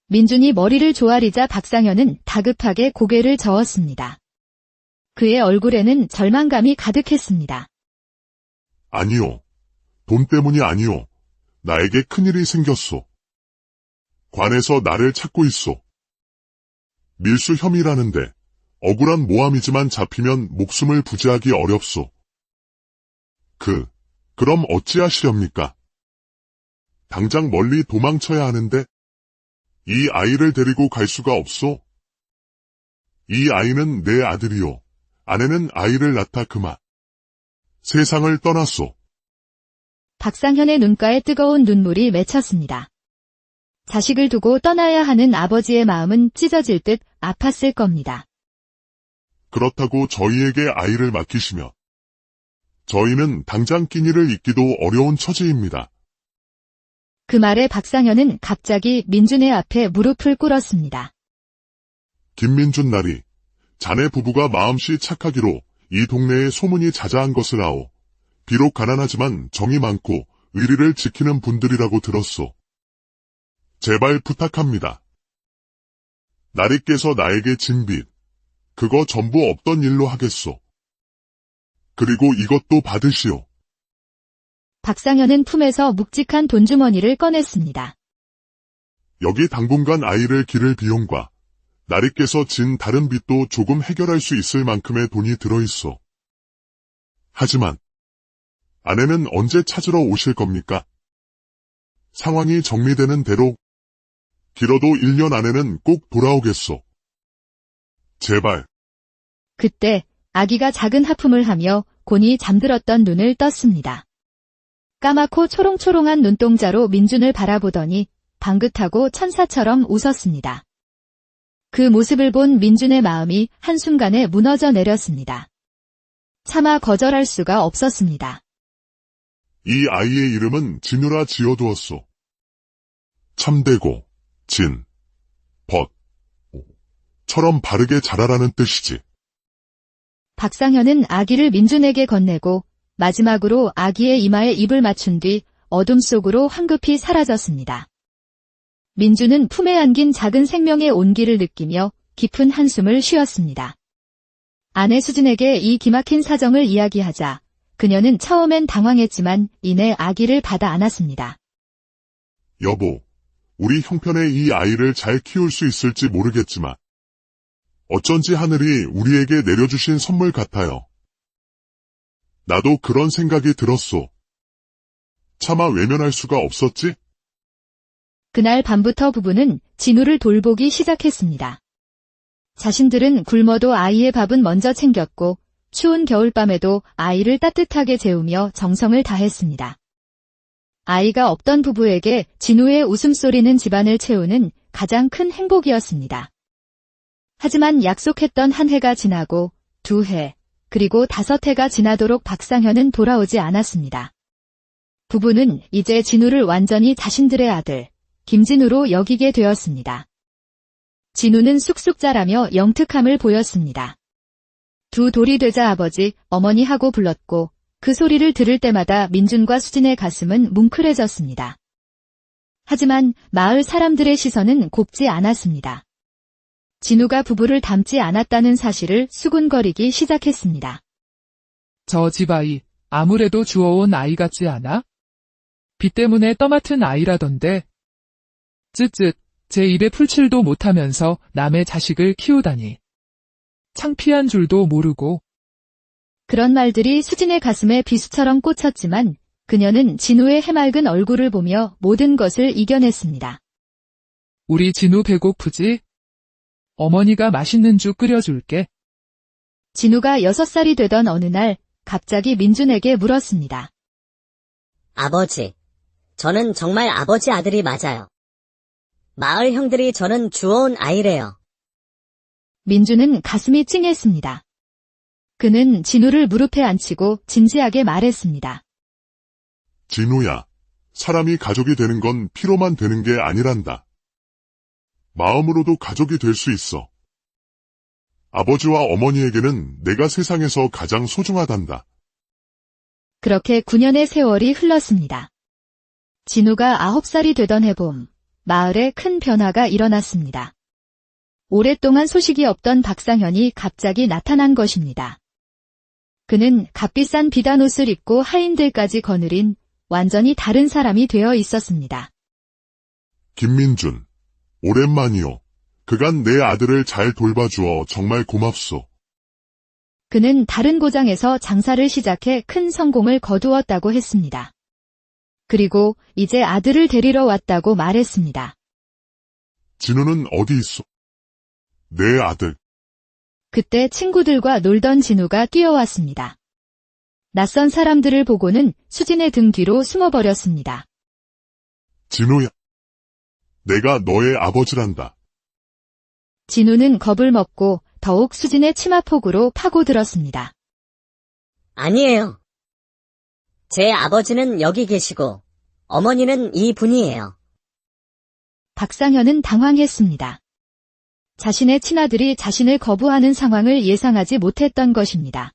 민준이 머리를 조아리자 박상현은 다급하게 고개를 저었습니다. 그의 얼굴에는 절망감이 가득했습니다. 아니요. 돈 때문이 아니요. 나에게 큰일이 생겼소. 관에서 나를 찾고 있소. 밀수 혐의라는데 억울한 모함이지만 잡히면 목숨을 부지하기 어렵소. 그럼 어찌하시렵니까? 당장 멀리 도망쳐야 하는데 이 아이를 데리고 갈 수가 없소? 이 아이는 내 아들이요. 아내는 아이를 낳다 그만 세상을 떠났소. 박상현의 눈가에 뜨거운 눈물이 맺혔습니다. 자식을 두고 떠나야 하는 아버지의 마음은 찢어질 듯 아팠을 겁니다. 그렇다고 저희에게 아이를 맡기시면 저희는 당장 끼니를 잇기도 어려운 처지입니다. 그 말에 박상현은 갑자기 민준의 앞에 무릎을 꿇었습니다. 김민준 나리, 자네 부부가 마음씨 착하기로 이 동네에 소문이 자자한 것을 아오. 비록 가난하지만 정이 많고 의리를 지키는 분들이라고 들었소. 제발 부탁합니다. 나리께서 나에게 진 빚, 그거 전부 없던 일로 하겠소. 그리고 이것도 받으시오. 박상현은 품에서 묵직한 돈주머니를 꺼냈습니다. 여기 당분간 아이를 기를 비용과 나리께서 진 다른 빚도 조금 해결할 수 있을 만큼의 돈이 들어있소. 하지만 아내는 언제 찾으러 오실 겁니까? 상황이 정리되는 대로 길어도 1년 안에는 꼭 돌아오겠소. 제발. 그때 아기가 작은 하품을 하며 곤히 잠들었던 눈을 떴습니다. 까맣고 초롱초롱한 눈동자로 민준을 바라보더니 방긋하고 천사처럼 웃었습니다. 그 모습을 본 민준의 마음이 한순간에 무너져 내렸습니다. 차마 거절할 수가 없었습니다. 이 아이의 이름은 진우라 지어두었소. 참되고 진, 벗, 처럼 바르게 자라라는 뜻이지. 박상현은 아기를 민준에게 건네고 마지막으로 아기의 이마에 입을 맞춘 뒤 어둠 속으로 황급히 사라졌습니다. 민준은 품에 안긴 작은 생명의 온기를 느끼며 깊은 한숨을 쉬었습니다. 아내 수진에게 이 기막힌 사정을 이야기하자 그녀는 처음엔 당황했지만 이내 아기를 받아 안았습니다. 여보, 우리 형편에 이 아이를 잘 키울 수 있을지 모르겠지만 어쩐지 하늘이 우리에게 내려주신 선물 같아요. 나도 그런 생각이 들었소. 차마 외면할 수가 없었지? 그날 밤부터 부부는 진우를 돌보기 시작했습니다. 자신들은 굶어도 아이의 밥은 먼저 챙겼고 추운 겨울밤에도 아이를 따뜻하게 재우며 정성을 다했습니다. 아이가 없던 부부에게 진우의 웃음소리는 집안을 채우는 가장 큰 행복이었습니다. 하지만 약속했던 한 해가 지나고 2해, 그리고 5해가 지나도록 박상현은 돌아오지 않았습니다. 부부는 이제 진우를 완전히 자신들의 아들, 김진우로 여기게 되었습니다. 진우는 쑥쑥 자라며 영특함을 보였습니다. 두 돌이 되자 아버지, 어머니 하고 불렀고 그 소리를 들을 때마다 민준과 수진의 가슴은 뭉클해졌습니다. 하지만 마을 사람들의 시선은 곱지 않았습니다. 진우가 부부를 닮지 않았다는 사실을 수군거리기 시작했습니다. 저 집 아이, 아무래도 주워온 아이 같지 않아? 비 때문에 떠맡은 아이라던데. 쯧쯧, 제 입에 풀칠도 못하면서 남의 자식을 키우다니. 창피한 줄도 모르고. 그런 말들이 수진의 가슴에 비수처럼 꽂혔지만 그녀는 진우의 해맑은 얼굴을 보며 모든 것을 이겨냈습니다. 우리 진우 배고프지? 어머니가 맛있는 죽 끓여줄게. 진우가 6살이 되던 어느 날 갑자기 민준에게 물었습니다. 아버지, 저는 정말 아버지 아들이 맞아요. 마을 형들이 저는 주워온 아이래요. 민준은 가슴이 찡했습니다. 그는 진우를 무릎에 앉히고 진지하게 말했습니다. 진우야, 사람이 가족이 되는 건 피로만 되는 게 아니란다. 마음으로도 가족이 될 수 있어. 아버지와 어머니에게는 내가 세상에서 가장 소중하단다. 그렇게 9년의 세월이 흘렀습니다. 진우가 9살이 되던 해봄, 마을에 큰 변화가 일어났습니다. 오랫동안 소식이 없던 박상현이 갑자기 나타난 것입니다. 그는 값비싼 비단 옷을 입고 하인들까지 거느린 완전히 다른 사람이 되어 있었습니다. 김민준, 오랜만이요. 그간 내 아들을 잘 돌봐주어 정말 고맙소. 그는 다른 고장에서 장사를 시작해 큰 성공을 거두었다고 했습니다. 그리고 이제 아들을 데리러 왔다고 말했습니다. 진우는 어디 있어? 내 아들. 그때 친구들과 놀던 진우가 뛰어왔습니다. 낯선 사람들을 보고는 수진의 등 뒤로 숨어버렸습니다. 진우야. 내가 너의 아버지란다. 진우는 겁을 먹고 더욱 수진의 치마폭으로 파고들었습니다. 아니에요. 제 아버지는 여기 계시고 어머니는 이 분이에요. 박상현은 당황했습니다. 자신의 친아들이 자신을 거부하는 상황을 예상하지 못했던 것입니다.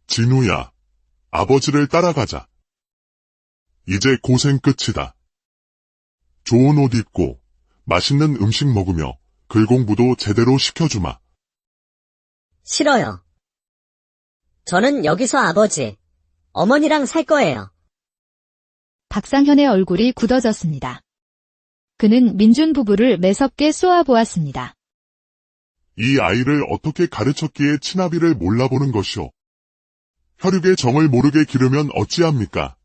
진우야. 아버지를 따라가자. 이제 고생 끝이다. 좋은 옷 입고 맛있는 음식 먹으며 글 공부도 제대로 시켜주마. 싫어요. 저는 여기서 아버지, 어머니랑 살 거예요. 박상현의 얼굴이 굳어졌습니다. 그는 민준 부부를 매섭게 쏘아보았습니다. 이 아이를 어떻게 가르쳤기에 친아비를 몰라보는 것이오. 혈육의 정을 모르게 기르면 어찌합니까?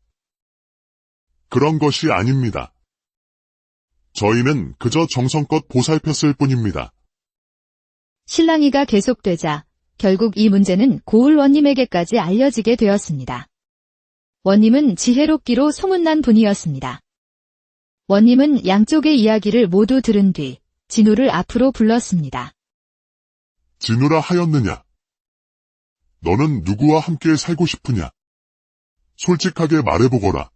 그런 것이 아닙니다. 저희는 그저 정성껏 보살폈을 뿐입니다. 실랑이가 계속되자 결국 이 문제는 고을 원님에게까지 알려지게 되었습니다. 원님은 지혜롭기로 소문난 분이었습니다. 원님은 양쪽의 이야기를 모두 들은 뒤 진우를 앞으로 불렀습니다. 진우라 하였느냐? 너는 누구와 함께 살고 싶으냐? 솔직하게 말해보거라.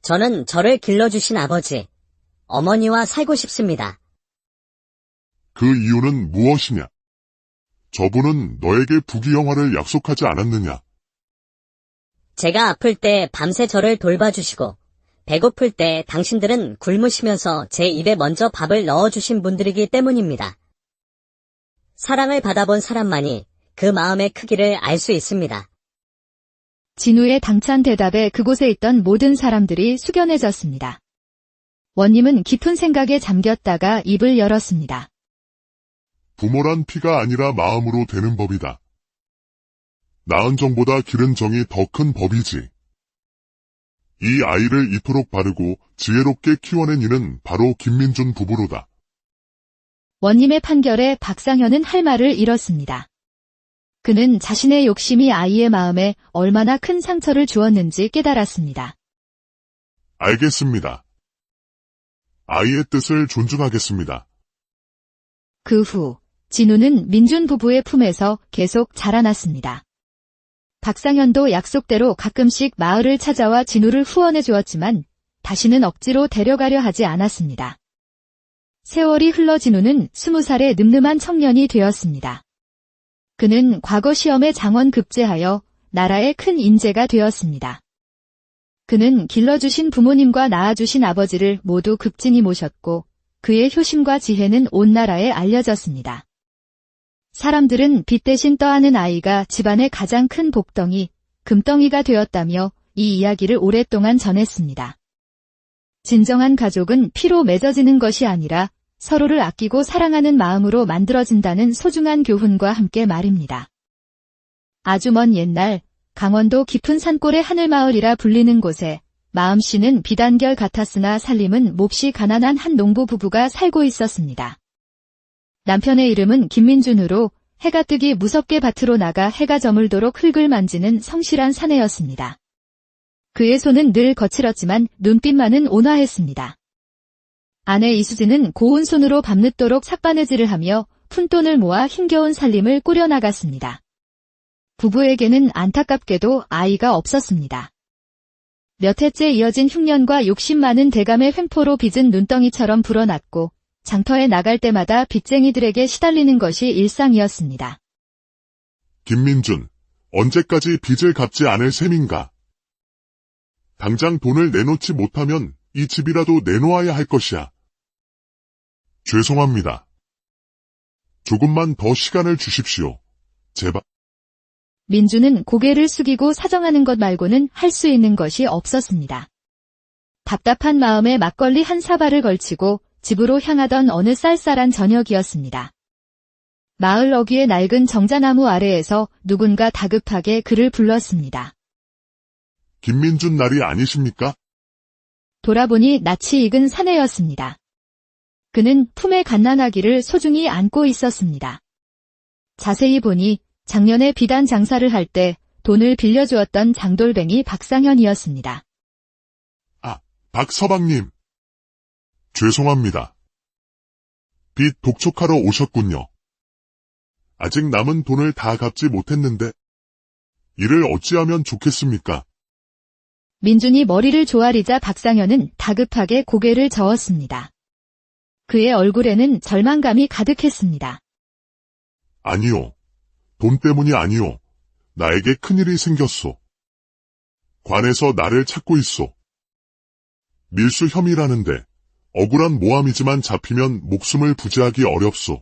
저는 저를 길러주신 아버지, 어머니와 살고 싶습니다. 그 이유는 무엇이냐? 저분은 너에게 부귀영화를 약속하지 않았느냐? 제가 아플 때 밤새 저를 돌봐주시고, 배고플 때 당신들은 굶으시면서 제 입에 먼저 밥을 넣어주신 분들이기 때문입니다. 사랑을 받아본 사람만이 그 마음의 크기를 알 수 있습니다. 진우의 당찬 대답에 그곳에 있던 모든 사람들이 숙연해졌습니다. 원님은 깊은 생각에 잠겼다가 입을 열었습니다. 부모란 피가 아니라 마음으로 되는 법이다. 낳은 정보다 기른 정이 더 큰 법이지. 이 아이를 이토록 바르고 지혜롭게 키워낸 이는 바로 김민준 부부로다. 원님의 판결에 박상현은 할 말을 잃었습니다. 그는 자신의 욕심이 아이의 마음에 얼마나 큰 상처를 주었는지 깨달았습니다. 알겠습니다. 아이의 뜻을 존중하겠습니다. 그 후 진우는 민준 부부의 품에서 계속 자라났습니다. 박상현도 약속대로 가끔씩 마을을 찾아와 진우를 후원해 주었지만 다시는 억지로 데려가려 하지 않았습니다. 세월이 흘러 진우는 20살의 늠름한 청년이 되었습니다. 그는 과거 시험에 장원 급제하여 나라의 큰 인재가 되었습니다. 그는 길러주신 부모님과 낳아주신 아버지를 모두 극진히 모셨고 그의 효심과 지혜는 온 나라에 알려졌습니다. 사람들은 빚 대신 떠안은 아이가 집안의 가장 큰 복덩이, 금덩이가 되었다며 이 이야기를 오랫동안 전했습니다. 진정한 가족은 피로 맺어지는 것이 아니라 서로를 아끼고 사랑하는 마음으로 만들어진다는 소중한 교훈과 함께 말입니다. 아주 먼 옛날 강원도 깊은 산골의 하늘마을이라 불리는 곳에 마음씨는 비단결 같았으나 살림은 몹시 가난한 한 농부 부부가 살고 있었습니다. 남편의 이름은 김민준으로 해가 뜨기 무섭게 밭으로 나가 해가 저물도록 흙을 만지는 성실한 사내였습니다. 그의 손은 늘 거칠었지만 눈빛만은 온화했습니다. 아내 이수진은 고운 손으로 밤늦도록 삭바느질을 하며 푼돈을 모아 힘겨운 살림을 꾸려나갔습니다. 부부에게는 안타깝게도 아이가 없었습니다. 몇 해째 이어진 흉년과 욕심 많은 대감의 횡포로 빚은 눈덩이처럼 불어났고 장터에 나갈 때마다 빚쟁이들에게 시달리는 것이 일상이었습니다. 김민준, 언제까지 빚을 갚지 않을 셈인가? 당장 돈을 내놓지 못하면 이 집이라도 내놓아야 할 것이야. 죄송합니다. 조금만 더 시간을 주십시오. 제발. 민주는 고개를 숙이고 사정하는 것 말고는 할 수 있는 것이 없었습니다. 답답한 마음에 막걸리 한 사발을 걸치고 집으로 향하던 어느 쌀쌀한 저녁이었습니다. 마을 어귀의 낡은 정자나무 아래에서 누군가 다급하게 그를 불렀습니다. 김민준 날이 아니십니까? 돌아보니 낯이 익은 사내였습니다. 그는 품에 갓난아기를 소중히 안고 있었습니다. 자세히 보니 작년에 비단 장사를 할 때 돈을 빌려주었던 장돌뱅이 박상현이었습니다. 박서방님. 죄송합니다. 빚 독촉하러 오셨군요. 아직 남은 돈을 다 갚지 못했는데 이를 어찌하면 좋겠습니까? 민준이 머리를 조아리자 박상현은 다급하게 고개를 저었습니다. 그의 얼굴에는 절망감이 가득했습니다. 아니요. 돈 때문이 아니요. 나에게 큰일이 생겼소. 관에서 나를 찾고 있소. 밀수 혐의라는데 억울한 모함이지만 잡히면 목숨을 부지하기 어렵소.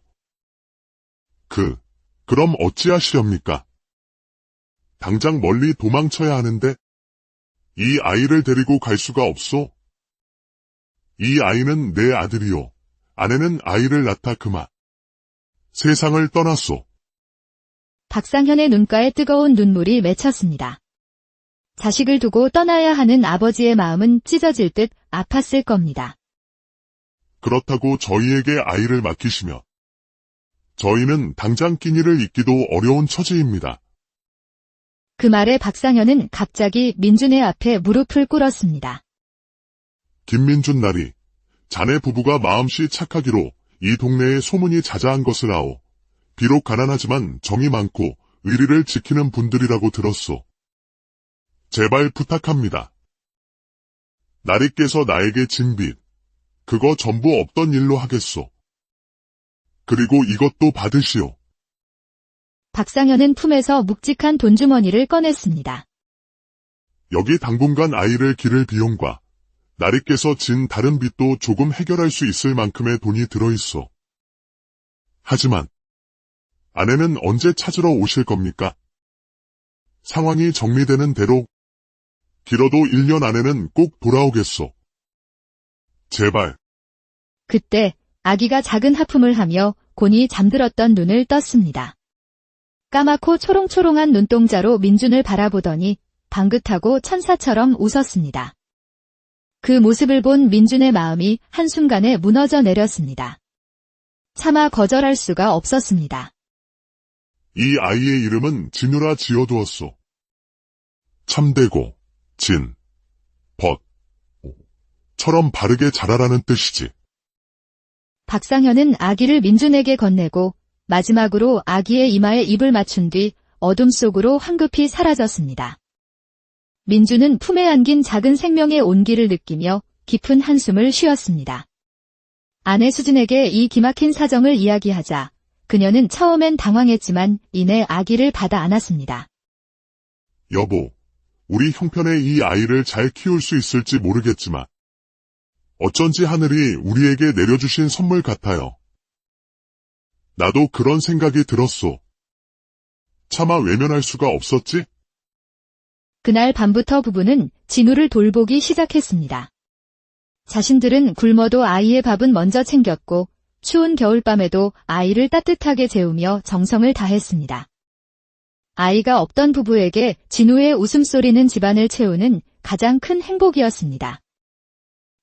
그럼 어찌하시렵니까? 당장 멀리 도망쳐야 하는데 이 아이를 데리고 갈 수가 없소. 이 아이는 내 아들이요. 아내는 아이를 낳다 그만 세상을 떠났소. 박상현의 눈가에 뜨거운 눈물이 맺혔습니다. 자식을 두고 떠나야 하는 아버지의 마음은 찢어질 듯 아팠을 겁니다. 그렇다고 저희에게 아이를 맡기시면 저희는 당장 끼니를 잇기도 어려운 처지입니다. 그 말에 박상현은 갑자기 민준의 앞에 무릎을 꿇었습니다. 김민준 날이 자네 부부가 마음씨 착하기로 이 동네에 소문이 자자한 것을 아오. 비록 가난하지만 정이 많고 의리를 지키는 분들이라고 들었소. 제발 부탁합니다. 나리께서 나에게 진 빚, 그거 전부 없던 일로 하겠소. 그리고 이것도 받으시오. 박상현은 품에서 묵직한 돈주머니를 꺼냈습니다. 여기 당분간 아이를 기를 비용과 나리께서 진 다른 빚도 조금 해결할 수 있을 만큼의 돈이 들어있어. 하지만 아내는 언제 찾으러 오실 겁니까? 상황이 정리되는 대로 길어도 1년 안에는 꼭 돌아오겠소. 제발. 그때 아기가 작은 하품을 하며 곤히 잠들었던 눈을 떴습니다. 까맣고 초롱초롱한 눈동자로 민준을 바라보더니 방긋하고 천사처럼 웃었습니다. 그 모습을 본 민준의 마음이 한순간에 무너져 내렸습니다. 차마 거절할 수가 없었습니다. 이 아이의 이름은 진우라 지어두었소. 참되고 진, 벗, 처럼 바르게 자라라는 뜻이지. 박상현은 아기를 민준에게 건네고 마지막으로 아기의 이마에 입을 맞춘 뒤 어둠 속으로 황급히 사라졌습니다. 민준은 품에 안긴 작은 생명의 온기를 느끼며 깊은 한숨을 쉬었습니다. 아내 수진에게 이 기막힌 사정을 이야기하자 그녀는 처음엔 당황했지만 이내 아기를 받아 안았습니다. 여보, 우리 형편에 이 아이를 잘 키울 수 있을지 모르겠지만 어쩐지 하늘이 우리에게 내려주신 선물 같아요. 나도 그런 생각이 들었소. 차마 외면할 수가 없었지? 그날 밤부터 부부는 진우를 돌보기 시작했습니다. 자신들은 굶어도 아이의 밥은 먼저 챙겼고 추운 겨울밤에도 아이를 따뜻하게 재우며 정성을 다했습니다. 아이가 없던 부부에게 진우의 웃음소리는 집안을 채우는 가장 큰 행복이었습니다.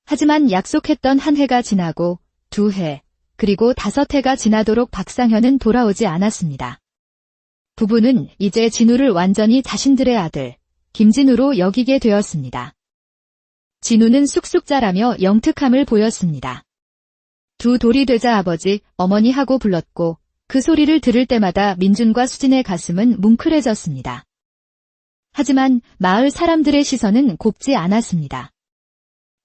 하지만 약속했던 한 해가 지나고 2해, 그리고 5해가 지나도록 박상현은 돌아오지 않았습니다. 부부는 이제 진우를 완전히 자신들의 아들, 김진우로 여기게 되었습니다. 진우는 쑥쑥 자라며 영특함을 보였습니다. 2 돌이 되자 아버지, 어머니 하고 불렀고 그 소리를 들을 때마다 민준과 수진의 가슴은 뭉클해졌습니다. 하지만 마을 사람들의 시선은 곱지 않았습니다.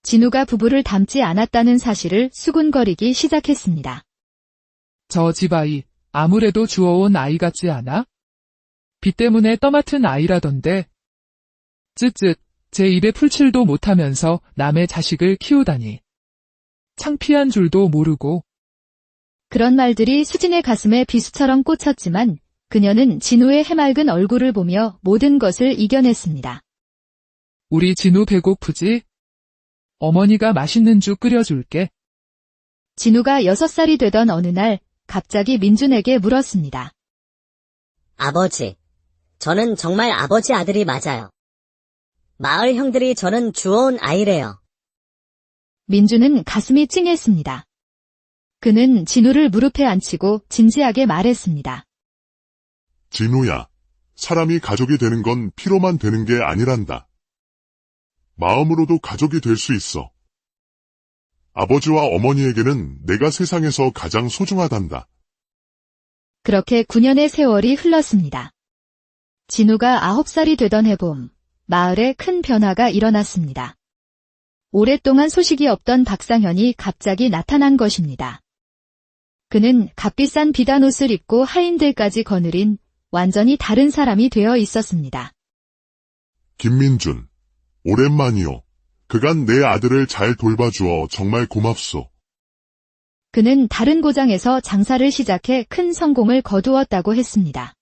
진우가 부부를 닮지 않았다는 사실을 수군거리기 시작했습니다. 저 집 아이, 아무래도 주워온 아이 같지 않아? 빚 때문에 떠맡은 아이라던데. 쯧쯧, 제 입에 풀칠도 못하면서 남의 자식을 키우다니. 창피한 줄도 모르고. 그런 말들이 수진의 가슴에 비수처럼 꽂혔지만 그녀는 진우의 해맑은 얼굴을 보며 모든 것을 이겨냈습니다. 우리 진우 배고프지? 어머니가 맛있는 죽 끓여줄게. 진우가 6살이 되던 어느 날 갑자기 민준에게 물었습니다. 아버지, 저는 정말 아버지 아들이 맞아요. 마을 형들이 저는 주워온 아이래요. 민준은 가슴이 찡했습니다. 그는 진우를 무릎에 앉히고 진지하게 말했습니다. 진우야, 사람이 가족이 되는 건 피로만 되는 게 아니란다. 마음으로도 가족이 될 수 있어. 아버지와 어머니에게는 내가 세상에서 가장 소중하단다. 그렇게 9년의 세월이 흘렀습니다. 진우가 9살이 되던 해봄, 마을에 큰 변화가 일어났습니다. 오랫동안 소식이 없던 박상현이 갑자기 나타난 것입니다. 그는 값비싼 비단 옷을 입고 하인들까지 거느린 완전히 다른 사람이 되어 있었습니다. 김민준, 오랜만이요. 그간 내 아들을 잘 돌봐주어 정말 고맙소. 그는 다른 고장에서 장사를 시작해 큰 성공을 거두었다고 했습니다.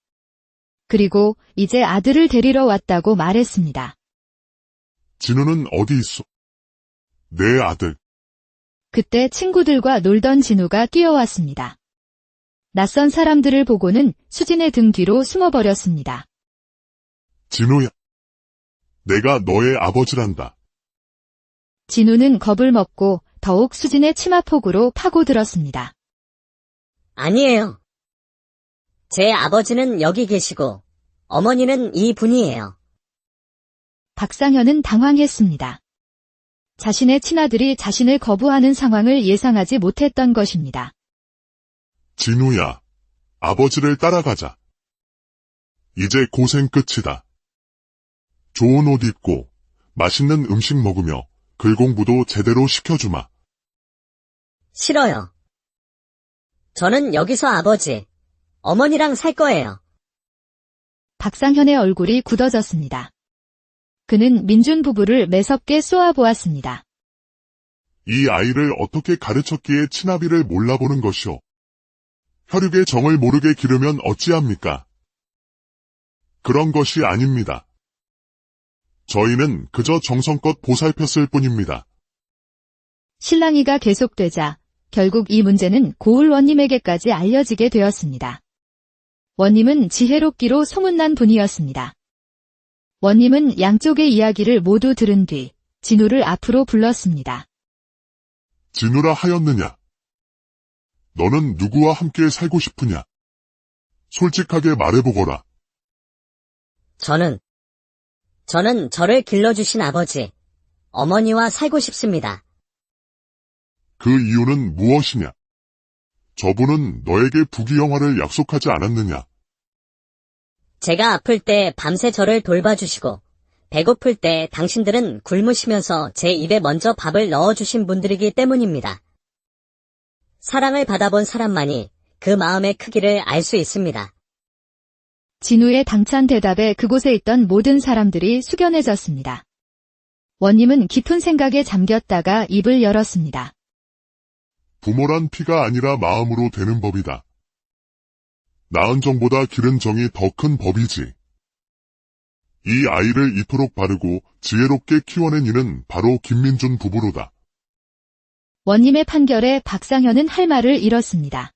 그리고 이제 아들을 데리러 왔다고 말했습니다. 진우는 어디 있어? 내 아들. 그때 친구들과 놀던 진우가 뛰어왔습니다. 낯선 사람들을 보고는 수진의 등 뒤로 숨어버렸습니다. 진우야. 내가 너의 아버지란다. 진우는 겁을 먹고 더욱 수진의 치마폭으로 파고들었습니다. 아니에요. 제 아버지는 여기 계시고 어머니는 이 분이에요. 박상현은 당황했습니다. 자신의 친아들이 자신을 거부하는 상황을 예상하지 못했던 것입니다. 진우야, 아버지를 따라가자. 이제 고생 끝이다. 좋은 옷 입고 맛있는 음식 먹으며 글 공부도 제대로 시켜주마. 싫어요. 저는 여기서 아버지, 어머니랑 살 거예요. 박상현의 얼굴이 굳어졌습니다. 그는 민준 부부를 매섭게 쏘아보았습니다. 이 아이를 어떻게 가르쳤기에 친아비를 몰라보는 것이오. 혈육의 정을 모르게 기르면 어찌합니까? 그런 것이 아닙니다. 저희는 그저 정성껏 보살폈을 뿐입니다. 실랑이가 계속되자 결국 이 문제는 고을 원님에게까지 알려지게 되었습니다. 원님은 지혜롭기로 소문난 분이었습니다. 원님은 양쪽의 이야기를 모두 들은 뒤 진우를 앞으로 불렀습니다. 진우라 하였느냐? 너는 누구와 함께 살고 싶으냐? 솔직하게 말해보거라. 저는 저를 길러주신 아버지, 어머니와 살고 싶습니다. 그 이유는 무엇이냐? 저분은 너에게 부귀영화를 약속하지 않았느냐? 제가 아플 때 밤새 저를 돌봐주시고, 배고플 때 당신들은 굶으시면서 제 입에 먼저 밥을 넣어주신 분들이기 때문입니다. 사랑을 받아본 사람만이 그 마음의 크기를 알 수 있습니다. 진우의 당찬 대답에 그곳에 있던 모든 사람들이 숙연해졌습니다. 원님은 깊은 생각에 잠겼다가 입을 열었습니다. 부모란 피가 아니라 마음으로 되는 법이다. 낳은 정보다 기른 정이 더 큰 법이지. 이 아이를 이토록 바르고 지혜롭게 키워낸 이는 바로 김민준 부부로다. 원님의 판결에 박상현은 할 말을 잃었습니다.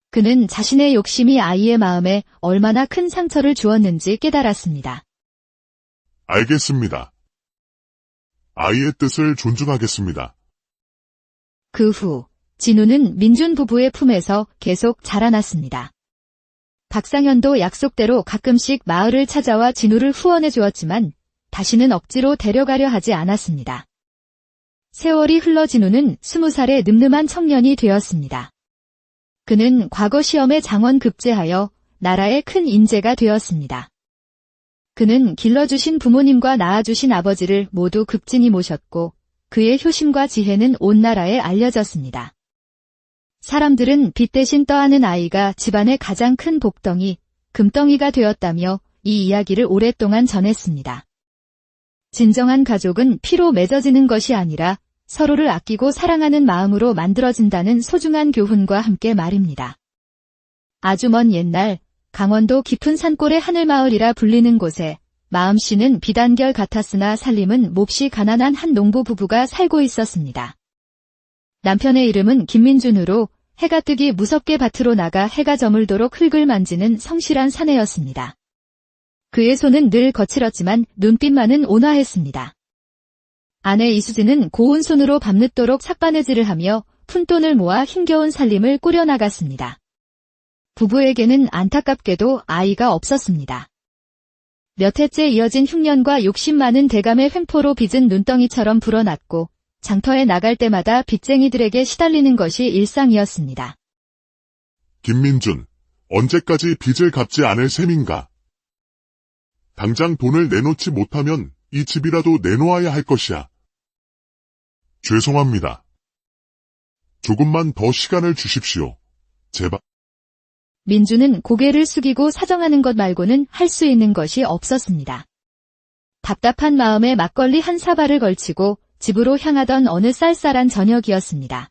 그는 자신의 욕심이 아이의 마음에 얼마나 큰 상처를 주었는지 깨달았습니다. 알겠습니다. 아이의 뜻을 존중하겠습니다. 그 후 진우는 민준 부부의 품에서 계속 자라났습니다. 박상현도 약속대로 가끔씩 마을을 찾아와 진우를 후원해 주었지만 다시는 억지로 데려가려 하지 않았습니다. 세월이 흘러 진우는 20살의 늠름한 청년이 되었습니다. 그는 과거 시험에 장원 급제하여 나라의 큰 인재가 되었습니다. 그는 길러주신 부모님과 낳아주신 아버지를 모두 급진히 모셨고 그의 효심과 지혜는 온 나라에 알려졌습니다. 사람들은 빛 대신 떠안은 아이가 집안의 가장 큰 복덩이, 금덩이가 되었다며 이 이야기를 오랫동안 전했습니다. 진정한 가족은 피로 맺어지는 것이 아니라 서로를 아끼고 사랑하는 마음으로 만들어진다는 소중한 교훈과 함께 말입니다. 아주 먼 옛날 강원도 깊은 산골의 하늘마을이라 불리는 곳에 마음씨는 비단결 같았으나 살림은 몹시 가난한 한 농부 부부가 살고 있었습니다. 남편의 이름은 김민준으로 해가 뜨기 무섭게 밭으로 나가 해가 저물도록 흙을 만지는 성실한 사내였습니다. 그의 손은 늘 거칠었지만 눈빛만은 온화했습니다. 아내 이수진은 고운 손으로 밤늦도록 삭바느질을 하며 푼돈을 모아 힘겨운 살림을 꾸려나갔습니다. 부부에게는 안타깝게도 아이가 없었습니다. 몇 해째 이어진 흉년과 욕심 많은 대감의 횡포로 빚은 눈덩이처럼 불어났고 장터에 나갈 때마다 빚쟁이들에게 시달리는 것이 일상이었습니다. 김민준, 언제까지 빚을 갚지 않을 셈인가? 당장 돈을 내놓지 못하면 이 집이라도 내놓아야 할 것이야. 죄송합니다. 조금만 더 시간을 주십시오. 제발. 민주는 고개를 숙이고 사정하는 것 말고는 할 수 있는 것이 없었습니다. 답답한 마음에 막걸리 한 사발을 걸치고 집으로 향하던 어느 쌀쌀한 저녁이었습니다.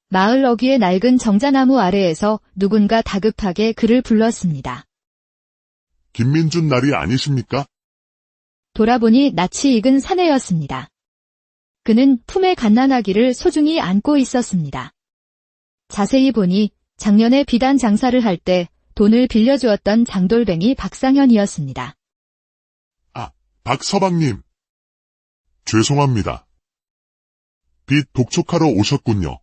마을 어귀의 낡은 정자나무 아래에서 누군가 다급하게 그를 불렀습니다. 김민준 날이 아니십니까? 돌아보니 낯이 익은 사내였습니다. 그는 품에 갓난아기를 소중히 안고 있었습니다. 자세히 보니 작년에 비단 장사를 할 때 돈을 빌려주었던 장돌뱅이 박상현이었습니다. 아, 박서방님. 죄송합니다. 빚 독촉하러 오셨군요.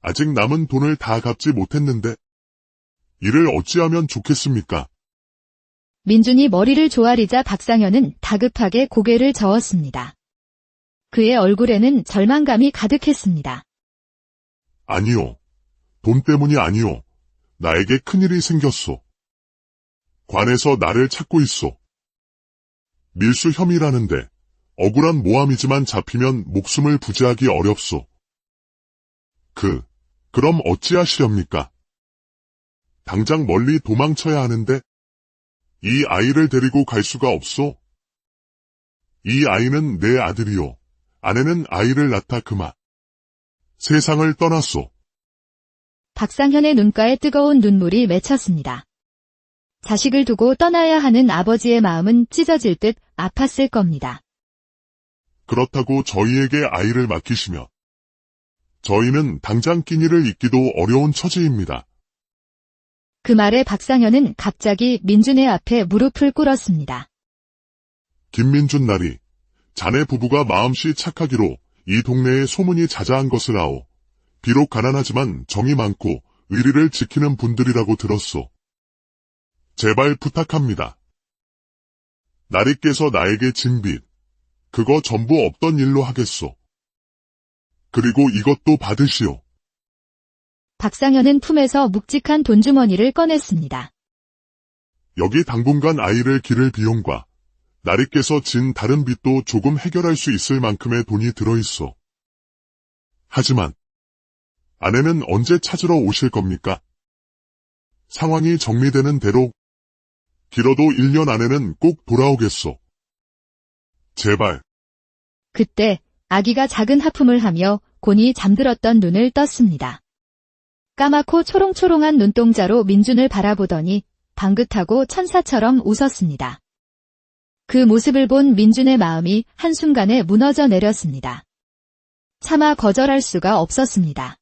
아직 남은 돈을 다 갚지 못했는데 이를 어찌하면 좋겠습니까? 민준이 머리를 조아리자 박상현은 다급하게 고개를 저었습니다. 그의 얼굴에는 절망감이 가득했습니다. 아니요. 돈 때문이 아니요. 나에게 큰일이 생겼소. 관에서 나를 찾고 있소. 밀수 혐의라는데 억울한 모함이지만 잡히면 목숨을 부지하기 어렵소. 그럼 어찌하시렵니까? 당장 멀리 도망쳐야 하는데 이 아이를 데리고 갈 수가 없소. 이 아이는 내 아들이요. 아내는 아이를 낳다 그만 세상을 떠났소. 박상현의 눈가에 뜨거운 눈물이 맺혔습니다. 자식을 두고 떠나야 하는 아버지의 마음은 찢어질 듯 아팠을 겁니다. 그렇다고 저희에게 아이를 맡기시면 저희는 당장 끼니를 잇기도 어려운 처지입니다. 그 말에 박상현은 갑자기 민준의 앞에 무릎을 꿇었습니다. 김민준 날이 자네 부부가 마음씨 착하기로 이 동네에 소문이 자자한 것을 아오. 비록 가난하지만 정이 많고 의리를 지키는 분들이라고 들었소. 제발 부탁합니다. 나리께서 나에게 진 빚, 그거 전부 없던 일로 하겠소. 그리고 이것도 받으시오. 박상현은 품에서 묵직한 돈주머니를 꺼냈습니다. 여기 당분간 아이를 기를 비용과 나리께서 진 다른 빚도 조금 해결할 수 있을 만큼의 돈이 들어있소. 하지만 아내는 언제 찾으러 오실 겁니까? 상황이 정리되는 대로 길어도 1년 안에는 꼭 돌아오겠소. 제발. 그때 아기가 작은 하품을 하며 곤히 잠들었던 눈을 떴습니다. 까맣고 초롱초롱한 눈동자로 민준을 바라보더니 방긋하고 천사처럼 웃었습니다. 그 모습을 본 민준의 마음이 한순간에 무너져 내렸습니다. 차마 거절할 수가 없었습니다.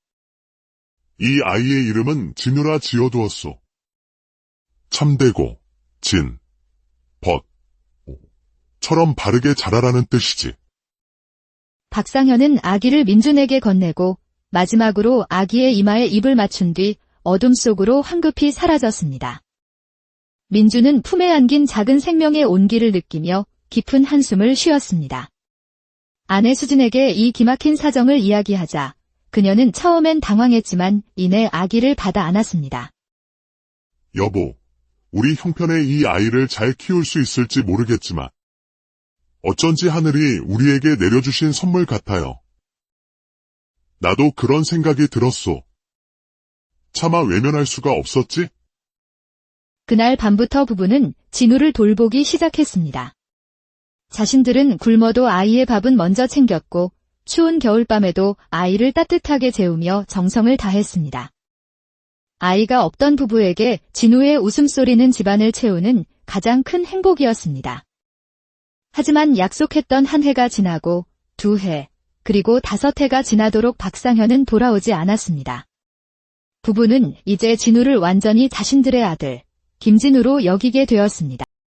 이 아이의 이름은 진우라 지어두었소. 참되고 진, 벗, 처럼 바르게 자라라는 뜻이지. 박상현은 아기를 민준에게 건네고 마지막으로 아기의 이마에 입을 맞춘 뒤 어둠 속으로 황급히 사라졌습니다. 민준은 품에 안긴 작은 생명의 온기를 느끼며 깊은 한숨을 쉬었습니다. 아내 수진에게 이 기막힌 사정을 이야기하자 그녀는 처음엔 당황했지만 이내 아기를 받아 안았습니다. 여보, 우리 형편에 이 아이를 잘 키울 수 있을지 모르겠지만 어쩐지 하늘이 우리에게 내려주신 선물 같아요. 나도 그런 생각이 들었소. 차마 외면할 수가 없었지? 그날 밤부터 부부는 진우를 돌보기 시작했습니다. 자신들은 굶어도 아이의 밥은 먼저 챙겼고 추운 겨울밤에도 아이를 따뜻하게 재우며 정성을 다했습니다. 아이가 없던 부부에게 진우의 웃음소리는 집안을 채우는 가장 큰 행복이었습니다. 하지만 약속했던 한 해가 지나고 2해, 그리고 5해가 지나도록 박상현은 돌아오지 않았습니다. 부부는 이제 진우를 완전히 자신들의 아들, 김진우로 여기게 되었습니다.